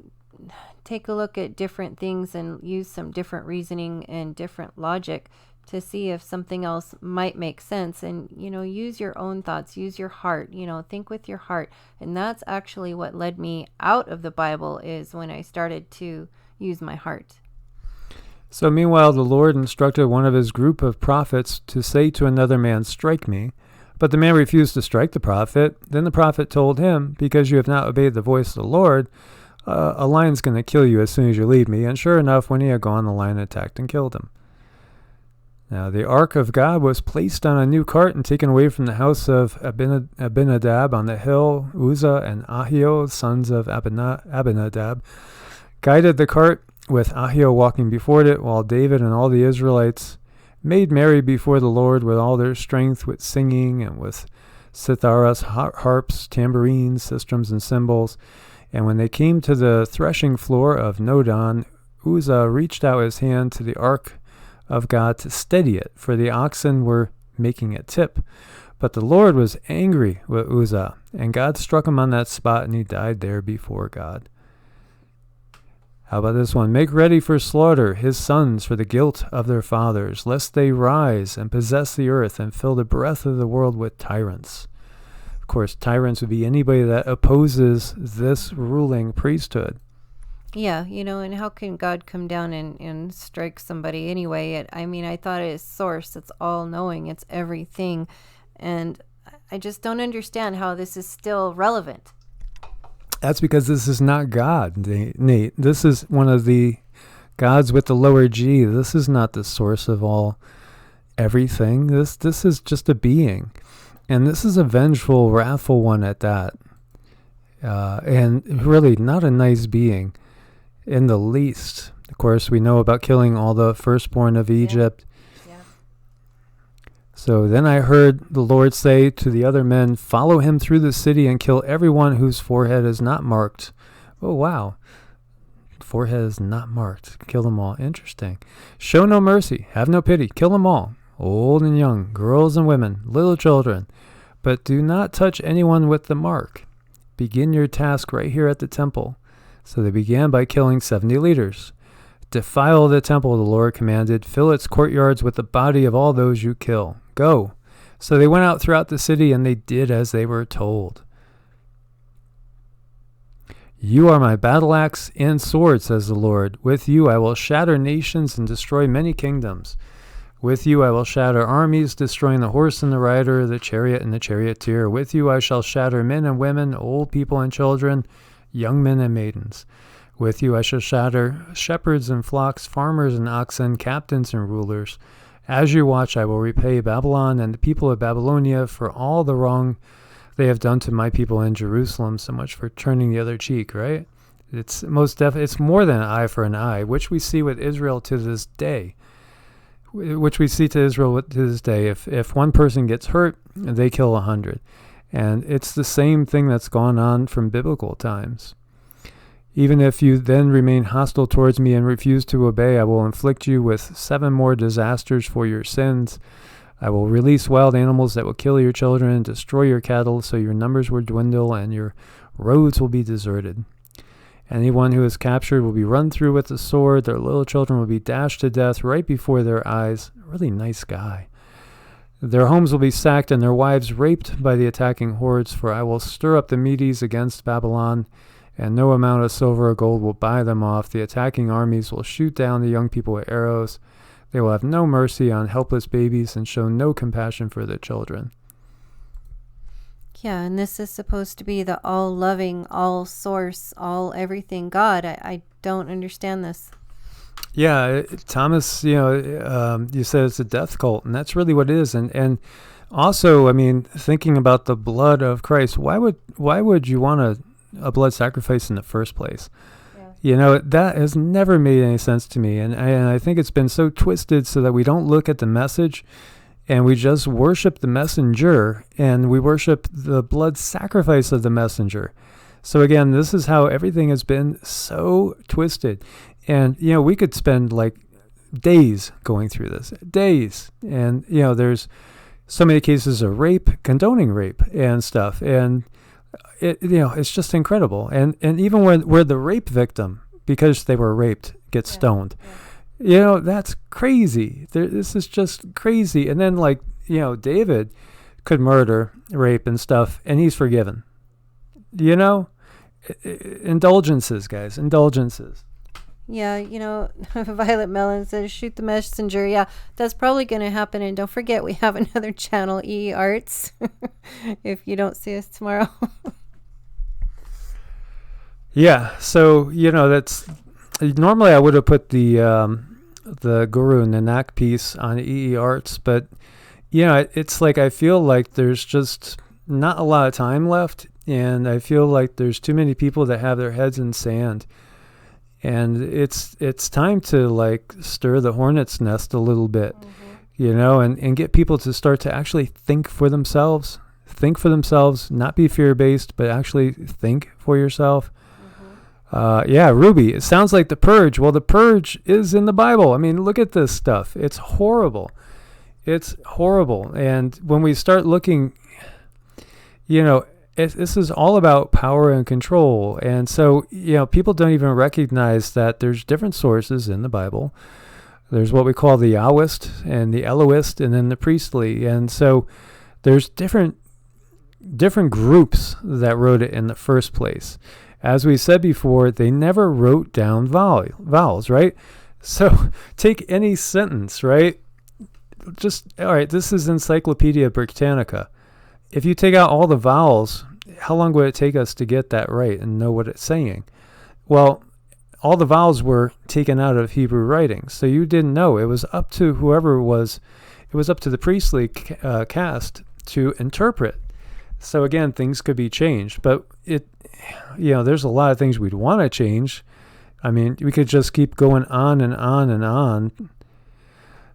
take a look at different things and use some different reasoning and different logic to see if something else might make sense. And, you know, use your own thoughts, use your heart, you know, think with your heart. And that's actually what led me out of the Bible, is when I started to use my heart. So meanwhile, the Lord instructed one of his group of prophets to say to another man, "Strike me." But the man refused to strike the prophet. Then the prophet told him, "Because you have not obeyed the voice of the Lord, a lion's going to kill you as soon as you leave me." And sure enough, when he had gone, the lion attacked and killed him. Now the ark of God was placed on a new cart and taken away from the house of Abinadab on the hill. Uzzah and Ahio, sons of Abinadab, guided the cart, with Ahio walking before it, while David and all the Israelites made merry before the Lord with all their strength, with singing and with citharas, harps, tambourines, sistrums, and cymbals. And when they came to the threshing floor of Nodon, Uzzah reached out his hand to the ark of God to steady it, for the oxen were making it tip. But the Lord was angry with Uzzah, and God struck him on that spot, and he died there before God. How about this one? Make ready for slaughter his sons for the guilt of their fathers, lest they rise and possess the earth and fill the breadth of the world with tyrants. Of course, tyrants would be anybody that opposes this ruling priesthood. Yeah, and how can God come down and strike somebody anyway? I thought it's source. It's all knowing. It's everything. And I just don't understand how this is still relevant. That's because this is not God, Nate. This is one of the gods with the lower G. This is not the source of all everything. This is just a being. And this is a vengeful, wrathful one at that. And really not a nice being in the least. Of course, we know about killing all the firstborn of Egypt. Yeah. So then I heard the Lord say to the other men, "Follow him through the city and kill everyone whose forehead is not marked." Oh, wow. Forehead is not marked. Kill them all. Interesting. Show no mercy. Have no pity. Kill them all. Old and young, girls and women, little children. But do not touch anyone with the mark. Begin your task right here at the temple. So they began by killing 70 leaders. Defile the temple, the Lord commanded. Fill its courtyards with the body of all those you kill. Go. So they went out throughout the city, and they did as they were told. You are my battle axe and sword, says the Lord. With you I will shatter nations and destroy many kingdoms. With you I will shatter armies, destroying the horse and the rider, the chariot and the charioteer. With you I shall shatter men and women, old people and children, young men and maidens. With you I shall shatter shepherds and flocks, farmers and oxen, captains and rulers. As you watch, I will repay Babylon and the people of Babylonia for all the wrong they have done to my people in Jerusalem. So much for turning the other cheek, right? It's it's more than an eye for an eye, which we see with Israel to this day. If one person gets hurt, they kill 100. And it's the same thing that's gone on from biblical times. Even if you then remain hostile towards me and refuse to obey, I will inflict you with 7 more disasters for your sins. I will release wild animals that will kill your children and destroy your cattle, so your numbers will dwindle and your roads will be deserted. Anyone who is captured will be run through with the sword. Their little children will be dashed to death right before their eyes. Really nice guy. Their homes will be sacked and their wives raped by the attacking hordes, for I will stir up the Medes against Babylon, and no amount of silver or gold will buy them off. The attacking armies will shoot down the young people with arrows. They will have no mercy on helpless babies and show no compassion for the children. Yeah, and this is supposed to be the all-loving, all-source, all-everything God. I don't understand this. Yeah, Thomas, you said it's a death cult, and that's really what it is. And also, thinking about the blood of Christ, why would you want a blood sacrifice in the first place? Yeah. That has never made any sense to me, and I think it's been so twisted so that we don't look at the message, and we just worship the messenger, and we worship the blood sacrifice of the messenger. So again, this is how everything has been so twisted. And, we could spend like days going through this, days. And, there's so many cases of rape, condoning rape and stuff. And, it's just incredible. And even where the rape victim, because they were raped, gets stoned. Yeah. That's crazy. This is just crazy. And then David could murder, rape and stuff, and he's forgiven. Indulgences, guys, indulgences. Yeah, Violet Melon says, shoot the messenger. Yeah, that's probably going to happen. And don't forget, we have another channel, EE Arts, if you don't see us tomorrow. Yeah, so, that's... Normally I would have put the Guru Nanak piece on EE Arts, but, it's like I feel like there's just not a lot of time left, and I feel like there's too many people that have their heads in sand. And it's time to like stir the hornet's nest a little bit, and get people to start to actually think for themselves, not be fear-based, but actually think for yourself. Yeah, Ruby, it sounds like the Purge. Well, the Purge is in the Bible. I mean, look at this stuff. It's horrible. And when we start looking, this is all about power and control. And so, people don't even recognize that there's different sources in the Bible. There's what we call the Yahwist and the Elohist and then the priestly. And so there's different groups that wrote it in the first place. As we said before, they never wrote down vowels, right? So take any sentence, right? All right, this is Encyclopedia Britannica. If you take out all the vowels, how long would it take us to get that right and know what it's saying? Well, all the vowels were taken out of Hebrew writing, so you didn't know. It was up to it was up to the priestly caste to interpret. So again, things could be changed, but there's a lot of things we'd want to change. I mean, we could just keep going on and on and on.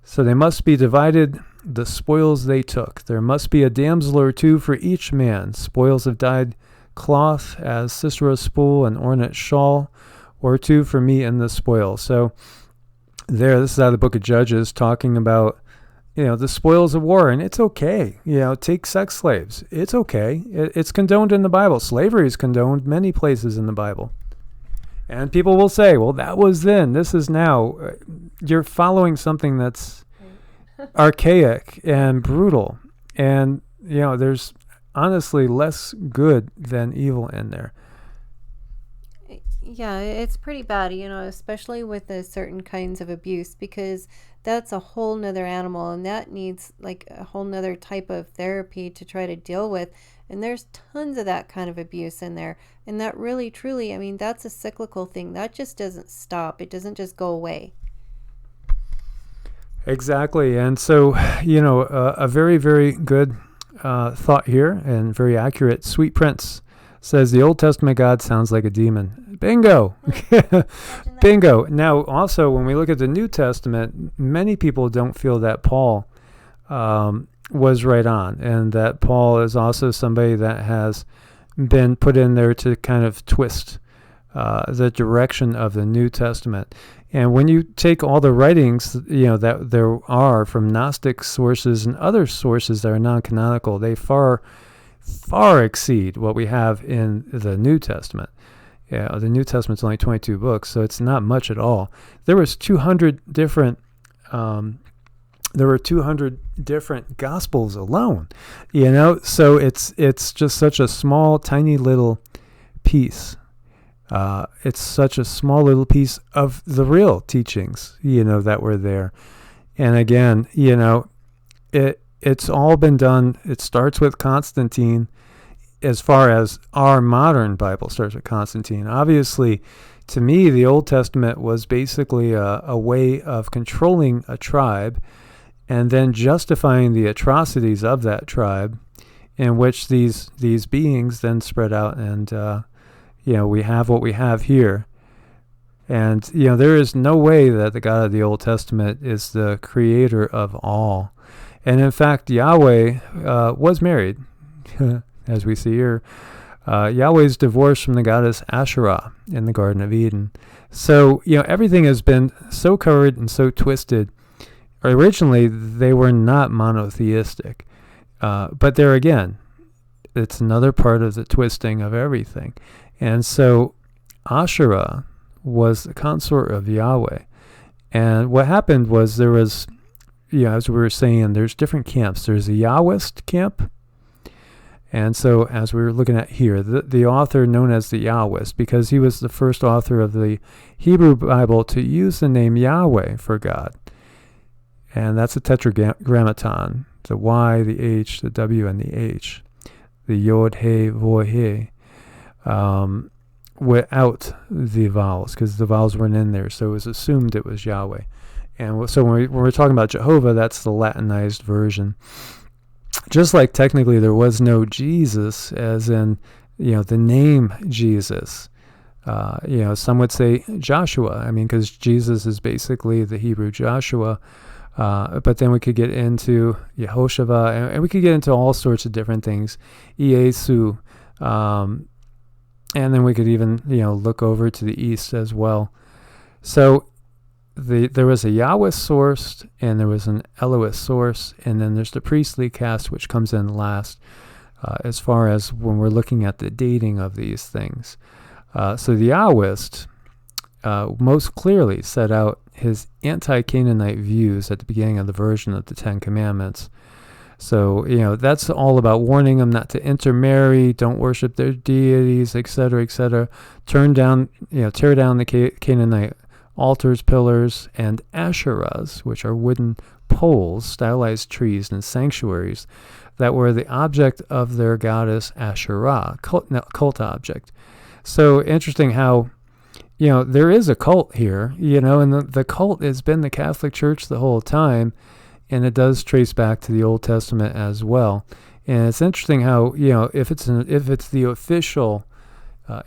So they must be divided, the spoils they took. There must be a damsel or two for each man, spoils of dyed cloth, as Sisera's spool, an ornate shawl, or two for me in the spoil. So this is out of the book of Judges, talking about, the spoils of war, and it's okay. Take sex slaves. It's okay. It's condoned in the Bible. Slavery is condoned many places in the Bible. And people will say, well, that was then, this is now. You're following something that's archaic and brutal. And, there's honestly less good than evil in there. Yeah, it's pretty bad, especially with the certain kinds of abuse, because that's a whole nother animal, and that needs like a whole nother type of therapy to try to deal with. And there's tons of that kind of abuse in there. And that really, truly, I mean, that's a cyclical thing. That just doesn't stop. It doesn't just go away. Exactly. And so, a very, very good thought here, and very accurate. Sweet Prince says the Old Testament God sounds like a demon. Bingo. Bingo. Now, also, when we look at the New Testament, many people don't feel that Paul was right on, and that Paul is also somebody that has been put in there to kind of twist the direction of the New Testament. And when you take all the writings, that there are from Gnostic sources and other sources that are non-canonical, they far exceed what we have in the New Testament. Yeah, the New Testament's only 22 books, so it's not much at all. There was 200 different there were 200 different gospels alone, so it's just such a small, tiny little piece. It's such a small little piece of the real teachings, that were there. And again, it's all been done. It starts with Constantine. As far as our modern Bible starts with Constantine, obviously, to me, the Old Testament was basically a way of controlling a tribe and then justifying the atrocities of that tribe, in which these beings then spread out, and we have what we have here. And there is no way that the God of the Old Testament is the creator of all. And in fact, Yahweh was married, as we see here. Yahweh's divorced from the goddess Asherah in the Garden of Eden. So, everything has been so covered and so twisted. Originally, they were not monotheistic. But there again, it's another part of the twisting of everything. And so Asherah was the consort of Yahweh. And what happened was there was, as we were saying, there's different camps. There's a Yahwist camp, And so, as we were looking at here, the author known as the Yahwist, because he was the first author of the Hebrew Bible to use the name Yahweh for God. And that's a tetragrammaton, the Y, the H, the W, and the H. The Yod, He, Vo, He, without the vowels, because the vowels weren't in there, so it was assumed it was Yahweh. And so when we're talking about Jehovah, that's the Latinized version. Just like technically there was no Jesus, as in, the name Jesus. Some would say Joshua. Because Jesus is basically the Hebrew Joshua. But then we could get into Yehoshua, and we could get into all sorts of different things. Iesu. And then we could even, look over to the east as well. So there was a Yahweh source, and there was an Elohist source, and then there's the priestly caste, which comes in last, as far as when we're looking at the dating of these things. So the Yahwist most clearly set out his anti-Canaanite views at the beginning of the version of the Ten Commandments. So, that's all about warning them not to intermarry, don't worship their deities, etc., etc. Tear down the Canaanite altars, pillars, and asherahs, which are wooden poles, stylized trees, and sanctuaries that were the object of their goddess Asherah, cult object. So interesting how, there is a cult here, and the cult has been the Catholic Church the whole time, and it does trace back to the Old Testament as well. And it's interesting how, if it's the official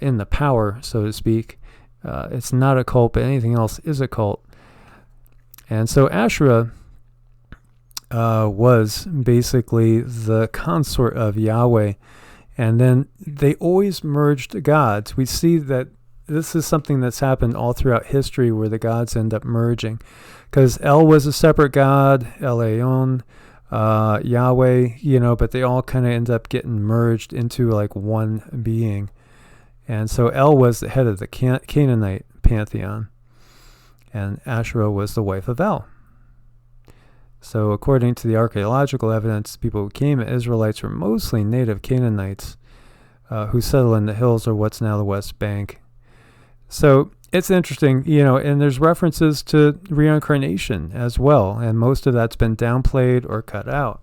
in the power, so to speak, it's not a cult, but anything else is a cult. And so Asherah was basically the consort of Yahweh. And then they always merged gods. We see that this is something that's happened all throughout history where the gods end up merging. Because El was a separate god, El-Ayon, Yahweh, but they all kind of end up getting merged into like one being. And so El was the head of the Canaanite pantheon, and Asherah was the wife of El. So according to the archaeological evidence, people who came as Israelites were mostly native Canaanites who settled in the hills or what's now the West Bank. So it's interesting, and there's references to reincarnation as well, and most of that's been downplayed or cut out.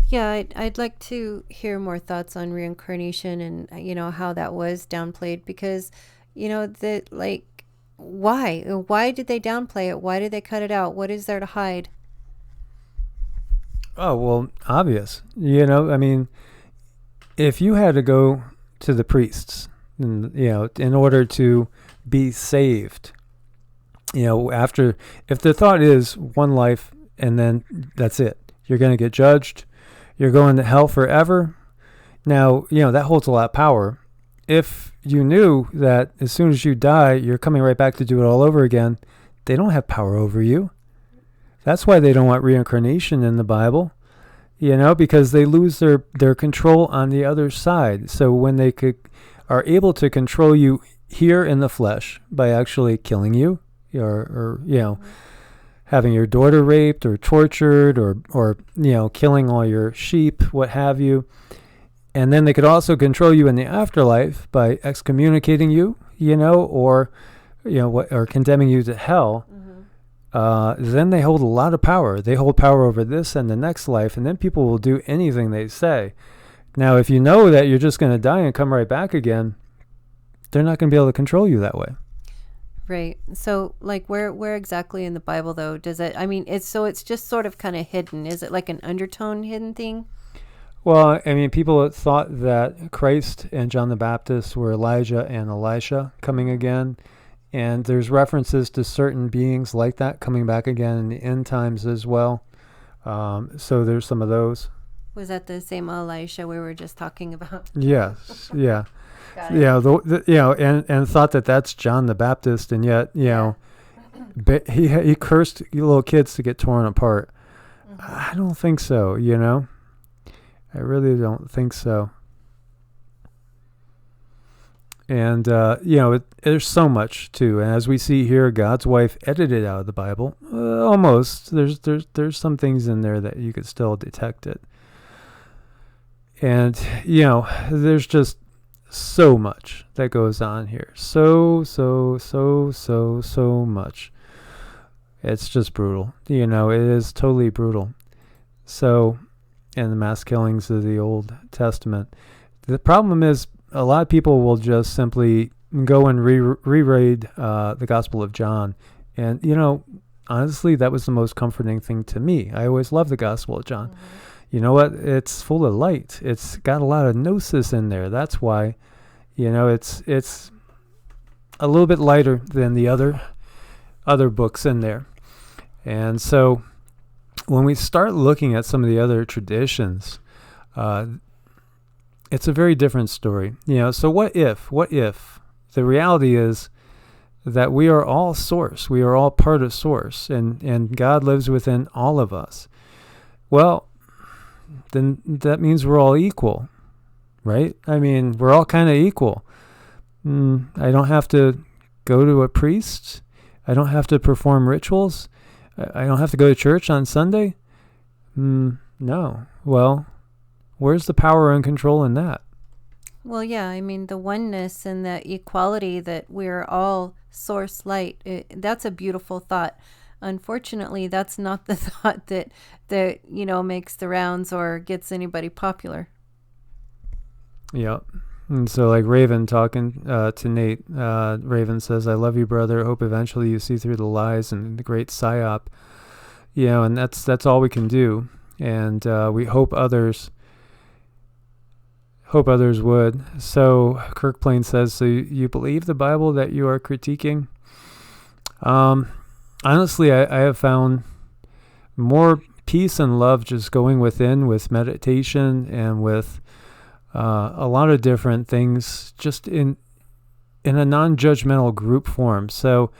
Yeah, I'd like to hear more thoughts on reincarnation and, how that was downplayed because, why? Why did they downplay it? Why did they cut it out? What is there to hide? Oh, well, obvious. If you had to go to the priests, in order to be saved, if the thought is one life and then that's it, you're going to get judged, you're going to hell forever. Now, that holds a lot of power. If you knew that as soon as you die, you're coming right back to do it all over again, they don't have power over you. That's why they don't want reincarnation in the Bible, because they lose their control on the other side. So when they are able to control you here in the flesh by actually killing you or having your daughter raped or tortured or killing all your sheep, what have you. And then they could also control you in the afterlife by excommunicating you, or condemning you to hell. Then they hold a lot of power. They hold power over this and the next life, and then people will do anything they say. Now, if you know that you're just going to die and come right back again, they're not going to be able to control you that way. Right. So, where exactly in the Bible, though, does it? It's just sort of kind of hidden. Is it like an undertone hidden thing? Well, people thought that Christ and John the Baptist were Elijah and Elisha coming again. And there's references to certain beings like that coming back again in the end times as well. So there's some of those. Was that the same Elisha we were just talking about? Yes. Yeah. Yeah. And thought that that's John the Baptist, and yet, he cursed little kids to get torn apart. Mm-hmm. I don't think so. I really don't think so. And, there's so much, too. And as we see here, God's wife edited out of the Bible. Almost. There's some things in there that you could still detect it. And, there's just so much that goes on here. So much. It's just brutal. It is totally brutal. So, and the mass killings of the Old Testament. The problem is a lot of people will just simply go and reread the Gospel of John. And, honestly, that was the most comforting thing to me. I always loved the Gospel of John. Mm-hmm. You know what? It's full of light. It's got a lot of gnosis in there. That's why, it's a little bit lighter than the other books in there. And so when we start looking at some of the other traditions, it's a very different story. So what if the reality is that we are all source, we are all part of source, and God lives within all of us? Well, then that means we're all equal, right? I mean, we're all kind of equal. I don't have to go to a priest. I don't have to perform rituals. I don't have to go to church on Sunday. No. Well, where's the power and control in that? Well, yeah, I mean, the oneness and the equality that we're all source light, that's a beautiful thought. Unfortunately, that's not the thought that makes the rounds or gets anybody popular. Yep. And so, like Raven talking to Nate, Raven says, "I love you, brother. Hope eventually you see through the lies and the great psyop." And that's all we can do. And we hope others would. So Kirk Plain says, "So you believe the Bible that you are critiquing?" Honestly, I have found more peace and love just going within with meditation and with a lot of different things, just in a non-judgmental group form. So,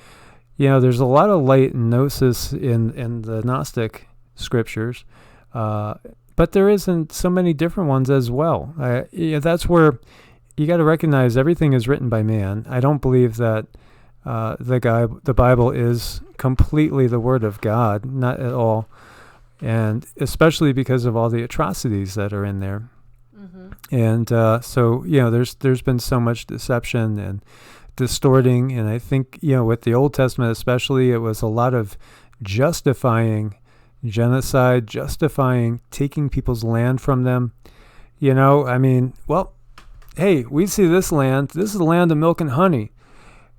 there's a lot of light and gnosis in the Gnostic scriptures, but there isn't so many different ones as well. That's where you got to recognize everything is written by man. I don't believe that the Bible is completely the Word of God, not at all, and especially because of all the atrocities that are in there. Mm-hmm. And so there's been so much deception and distorting, and I think with the Old Testament especially, it was a lot of justifying genocide, justifying taking people's land from them. I mean, well, hey, we see this land. This is the land of milk and honey.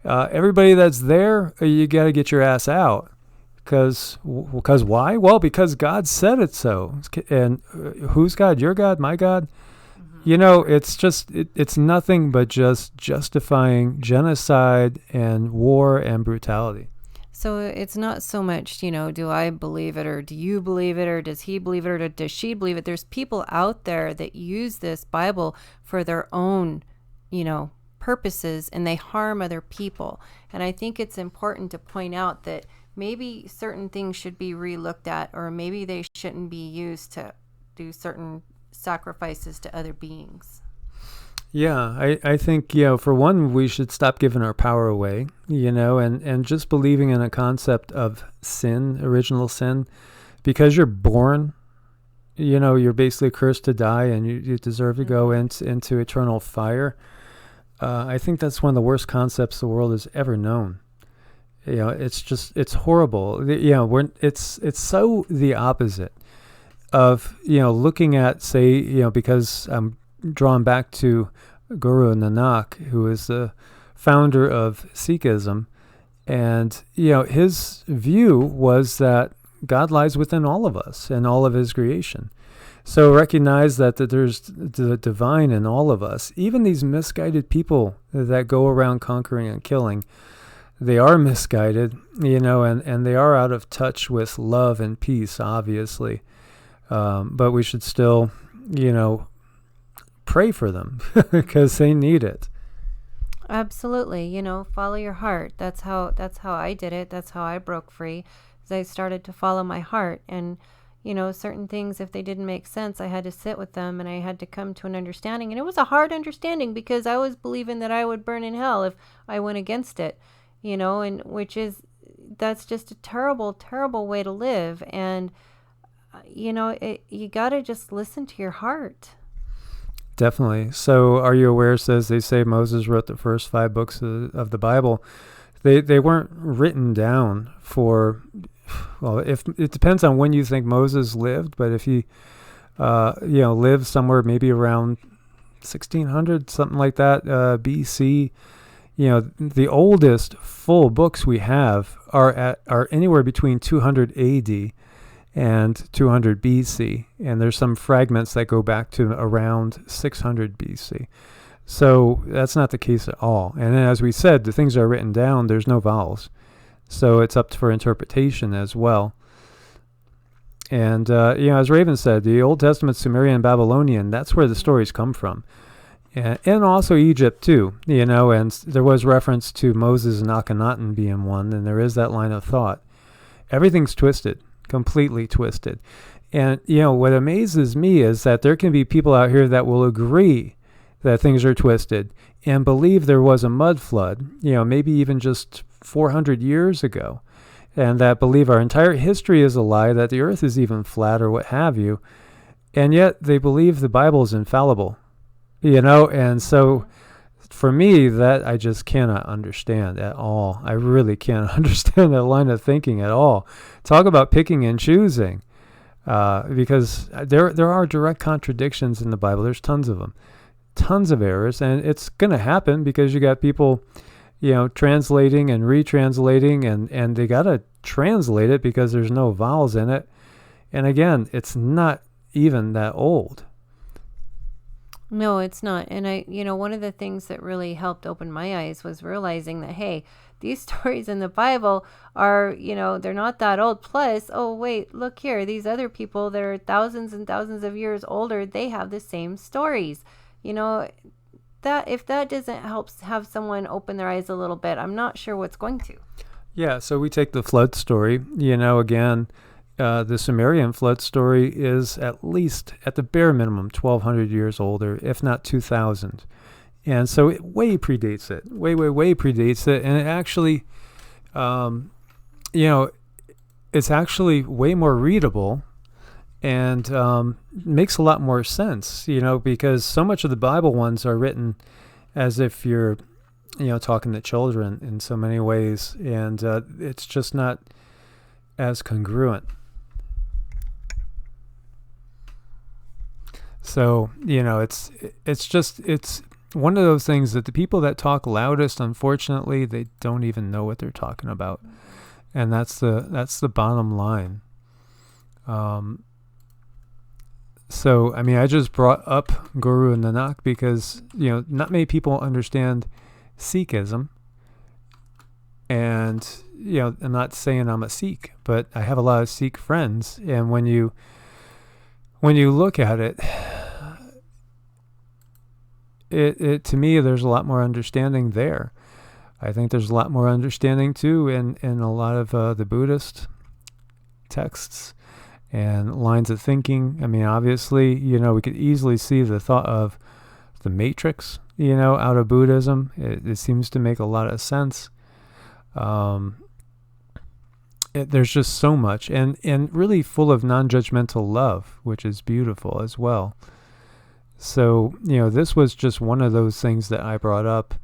Everybody that's there, you got to get your ass out. Because why? Well, because God said it so. And who's God? Your God? My God? Mm-hmm. It's just, it's nothing but just justifying genocide and war and brutality. So it's not so much, do I believe it, or do you believe it, or does he believe it, or does she believe it? There's people out there that use this Bible for their own, purposes, and they harm other people. And I think it's important to point out that maybe certain things should be relooked at, or maybe they shouldn't be used to do certain sacrifices to other beings. Yeah, I think, for one, we should stop giving our power away, and just believing in a concept of sin, original sin, because you're born, you're basically cursed to die, and you deserve to go into eternal fire. I think that's one of the worst concepts the world has ever known. It's horrible. It's so the opposite of, looking at, say, because I'm drawn back to Guru Nanak, who is the founder of Sikhism. And, his view was that God lies within all of us and all of his creation. So recognize that there's the divine in all of us. Even these misguided people that go around conquering and killing, they are misguided, and they are out of touch with love and peace, obviously. But we should still, pray for them because they need it. Absolutely. Follow your heart. That's how I did it. That's how I broke free. I started to follow my heart, and certain things, if they didn't make sense, I had to sit with them and I had to come to an understanding. And it was a hard understanding because I was believing that I would burn in hell if I went against it, and that's just a terrible, terrible way to live. And, you got to just listen to your heart. Definitely. So, Are You Aware says they say Moses wrote the first 5 books of the Bible. They weren't written down for, well, if it depends on when you think Moses lived, but if he, lived somewhere maybe around 1600, something like that, BC, the oldest full books we have are anywhere between 200 AD and 200 BC, and there's some fragments that go back to around 600 BC. So that's not the case at all. And then, as we said, the things that are written down, there's no vowels, so it's up for interpretation as well. And as Raven said, the Old Testament, Sumerian, Babylonian, that's where the stories come from. And also Egypt too, and there was reference to Moses and Akhenaten being one, and there is that line of thought. Everything's twisted, completely twisted. And, what amazes me is that there can be people out here that will agree that things are twisted and believe there was a mud flood, maybe even just 400 years ago, and that believe our entire history is a lie, that the earth is even flat or what have you, and yet they believe the Bible is infallible. And so for me, that I just cannot understand at all. I really can't understand that line of thinking at all. Talk about picking and choosing, because there are direct contradictions in the Bible. There's tons of them, tons of errors, and it's going to happen because you got people, translating and retranslating, and they got to translate it because there's no vowels in it. And again, it's not even that old. No, it's not. And one of the things that really helped open my eyes was realizing that, hey, these stories in the Bible are, they're not that old. Plus, oh, wait, look here. These other people that are thousands and thousands of years older, they have the same stories. That if that doesn't help have someone open their eyes a little bit, I'm not sure what's going to. Yeah, so we take the flood story, again, the Sumerian flood story is at least, at the bare minimum, 1,200 years older, if not 2,000. And so it way predates it, way predates it. And it actually, it's actually way more readable and makes a lot more sense, because so much of the Bible ones are written as if you're, talking to children in so many ways. And it's just not as congruent. So, it's one of those things that the people that talk loudest, unfortunately, they don't even know what they're talking about. And that's the bottom line. So, I just brought up Guru Nanak because, not many people understand Sikhism. And, I'm not saying I'm a Sikh, but I have a lot of Sikh friends. And when you look at it, it to me, there's a lot more understanding there. I think there's a lot more understanding too in a lot of the Buddhist texts and lines of thinking. Obviously, we could easily see the thought of the Matrix, out of Buddhism. It seems to make a lot of sense. There's just so much, and really full of non-judgmental love, which is beautiful as well. So, this was just one of those things that I brought up.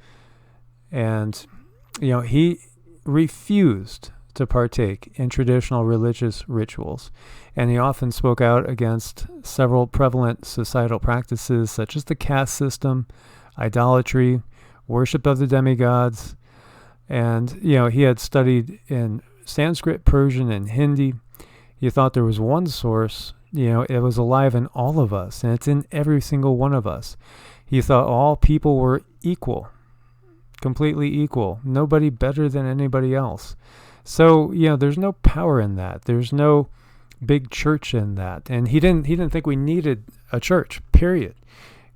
And, he refused to partake in traditional religious rituals. And he often spoke out against several prevalent societal practices, such as the caste system, idolatry, worship of the demigods. And, he had studied in Sanskrit, Persian, and Hindi. He thought there was one source, it was alive in all of us, and it's in every single one of us. He thought all people were equal, completely equal, nobody better than anybody else. So, there's no power in that. There's no big church in that. And he didn't think we needed a church, period.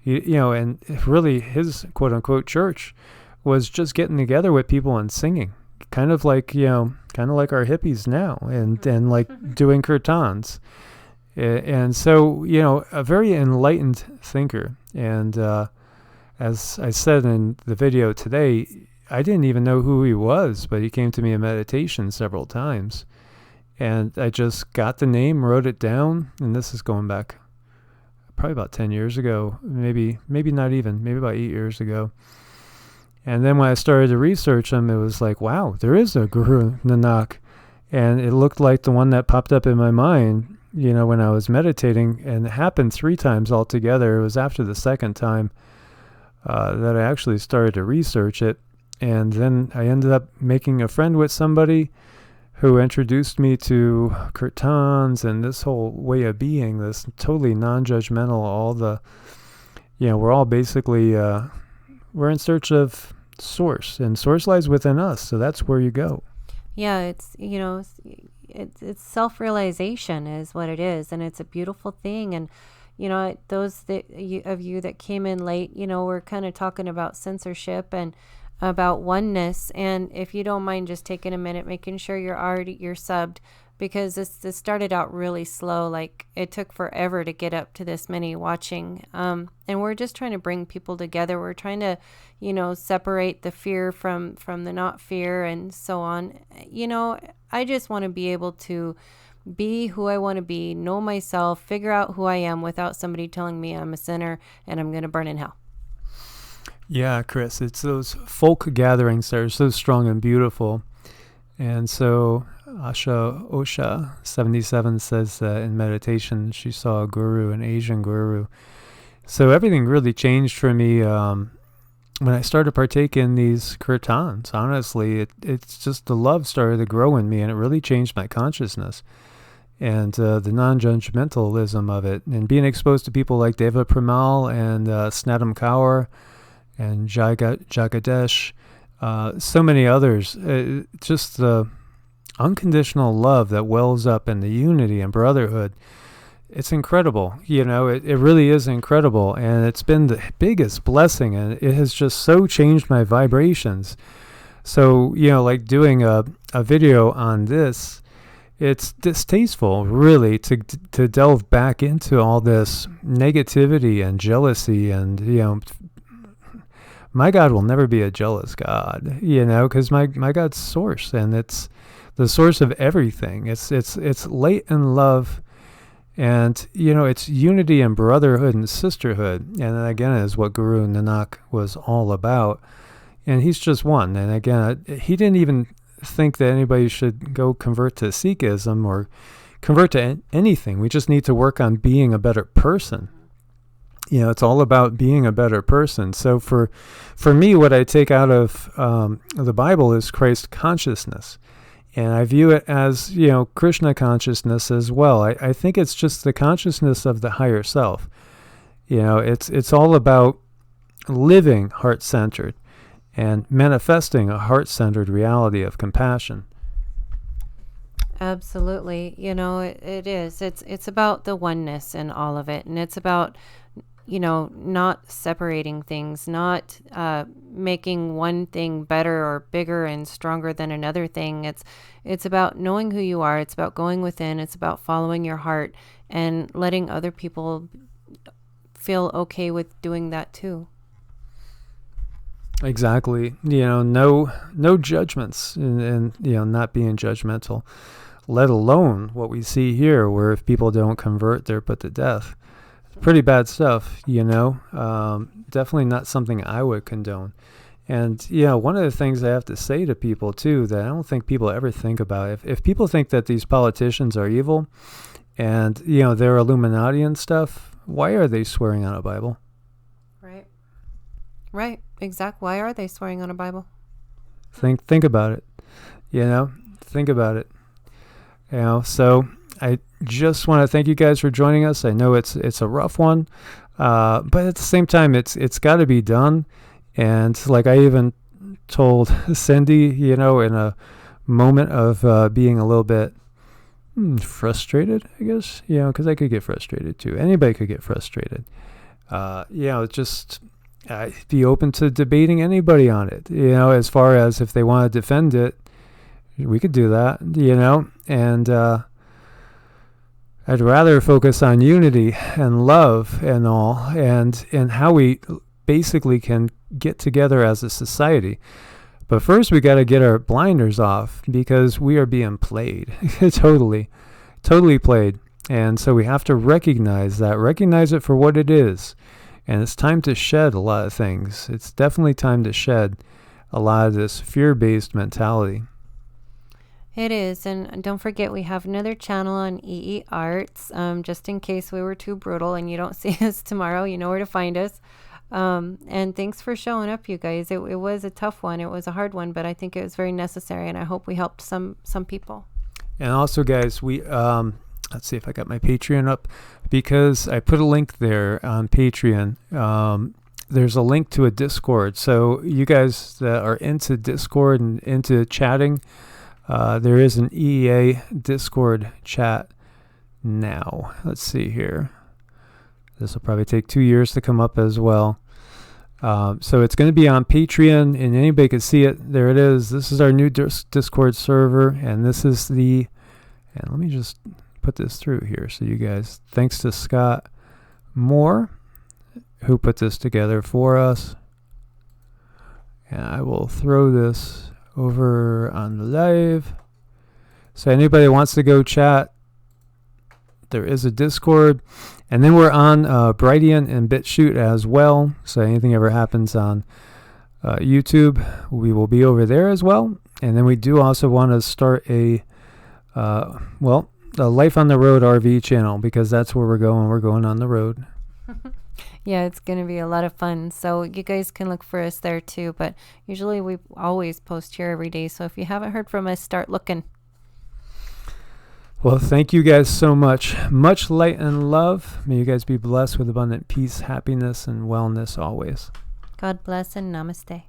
And really his quote unquote church was just getting together with people and singing. Kind of like our hippies now, and like doing kirtans. And so, a very enlightened thinker. And as I said in the video today, I didn't even know who he was, but he came to me in meditation several times. And I just got the name, wrote it down, and this is going back probably about 10 years ago, maybe not even, maybe about 8 years ago. And then when I started to research him, it was like, wow, there is a Guru Nanak. And it looked like the one that popped up in my mind, when I was meditating, and it happened 3 times altogether. It was after the second time that I actually started to research it. And then I ended up making a friend with somebody who introduced me to kirtans and this whole way of being, this totally non-judgmental, all the, we're all basically, we're in search of source, and source lies within us. So that's where you go. Yeah, it's, it's self-realization is what it is. And it's a beautiful thing. And, those of you that came in late, we're kind of talking about censorship and about oneness. And if you don't mind just taking a minute, making sure you're subbed, because this started out really slow. Like, it took forever to get up to this many watching. And we're just trying to bring people together. We're trying to, separate the fear from the not fear and so on. I just want to be able to be who I want to be, know myself, figure out who I am without somebody telling me I'm a sinner and I'm going to burn in hell. Yeah, Chris, it's those folk gatherings that are so strong and beautiful. And so Asha Osha 77 says that in meditation she saw a guru, an Asian guru. So everything really changed for me when I started to partake in these kirtans. Honestly, it's just the love started to grow in me, and it really changed my consciousness. And the non-judgmentalism of it, and being exposed to people like Deva Premal and Snatam Kaur and Jagadesh, so many others, just the unconditional love that wells up in the unity and brotherhood. It's incredible. It really is incredible. And it's been the biggest blessing, and it has just so changed my vibrations. So, like doing a video on this, it's distasteful, really, to delve back into all this negativity and jealousy. And, my God will never be a jealous God, because my God's source, and it's the source of everything. It's light and love, and, it's unity and brotherhood and sisterhood. And that, again, is what Guru Nanak was all about. And he's just one. And again, he didn't even think that anybody should go convert to Sikhism or convert to anything. We just need to work on being a better person. It's all about being a better person. So for me, what I take out of the Bible is Christ consciousness. And I view it as, Krishna consciousness as well. I think it's just the consciousness of the higher self. It's all about living heart-centered and manifesting a heart-centered reality of compassion. Absolutely. It is. It's about the oneness in all of it. And it's about, not separating things, not making one thing better or bigger and stronger than another thing. It's about knowing who you are. It's about going within. It's about following your heart and letting other people feel okay with doing that too. Exactly. No judgments, and not being judgmental, let alone what we see here, where if people don't convert, they're put to death. Pretty bad stuff, definitely not something I would condone. And, one of the things I have to say to people too, that I don't think people ever think about, if people think that these politicians are evil and, they're Illuminati and stuff, why are they swearing on a Bible? Right. Exactly. Why are they swearing on a Bible? Think about it. Think about it. So I just want to thank you guys for joining us. I know it's a rough one, but at the same time, it's got to be done. And like I even told Cindy, in a moment of being a little bit frustrated, I guess, because I could get frustrated too. Anybody could get frustrated. Just I'd be open to debating anybody on it, as far as if they want to defend it, we could do that, and I'd rather focus on unity and love and all, and how we basically can get together as a society. But first we got to get our blinders off, because we are being played, totally played. And so we have to recognize it for what it is. And it's time to shed a lot of things. It's definitely time to shed a lot of this fear-based mentality. It is. And don't forget, we have another channel on EE Arts, just in case we were too brutal and you don't see us tomorrow. You know where to find us. And thanks for showing up, you guys. It was a tough one. It was a hard one, but I think it was very necessary, and I hope we helped some people. And also, guys, we let's see if I got my Patreon up, because I put a link there on Patreon. There's a link to a Discord. So you guys that are into Discord and into chatting, there is an EEA Discord chat now. Let's see here. This will probably take 2 years to come up as well. So it's going to be on Patreon, and anybody can see it. There it is. This is our new Discord server, and this is and let me just put this through here so you guys, thanks to Scott Moore, who put this together for us. And I will throw this over on the live. So anybody wants to go chat, there is a Discord. And then we're on Brightian and BitChute as well. So anything ever happens on YouTube, we will be over there as well. And then we do also want to start a Life on the Road RV channel, because that's where we're going. We're going on the road. Yeah, it's going to be a lot of fun. So you guys can look for us there too. But usually we always post here every day. So if you haven't heard from us, start looking. Well, thank you guys so much. Much light and love. May you guys be blessed with abundant peace, happiness, and wellness always. God bless and namaste.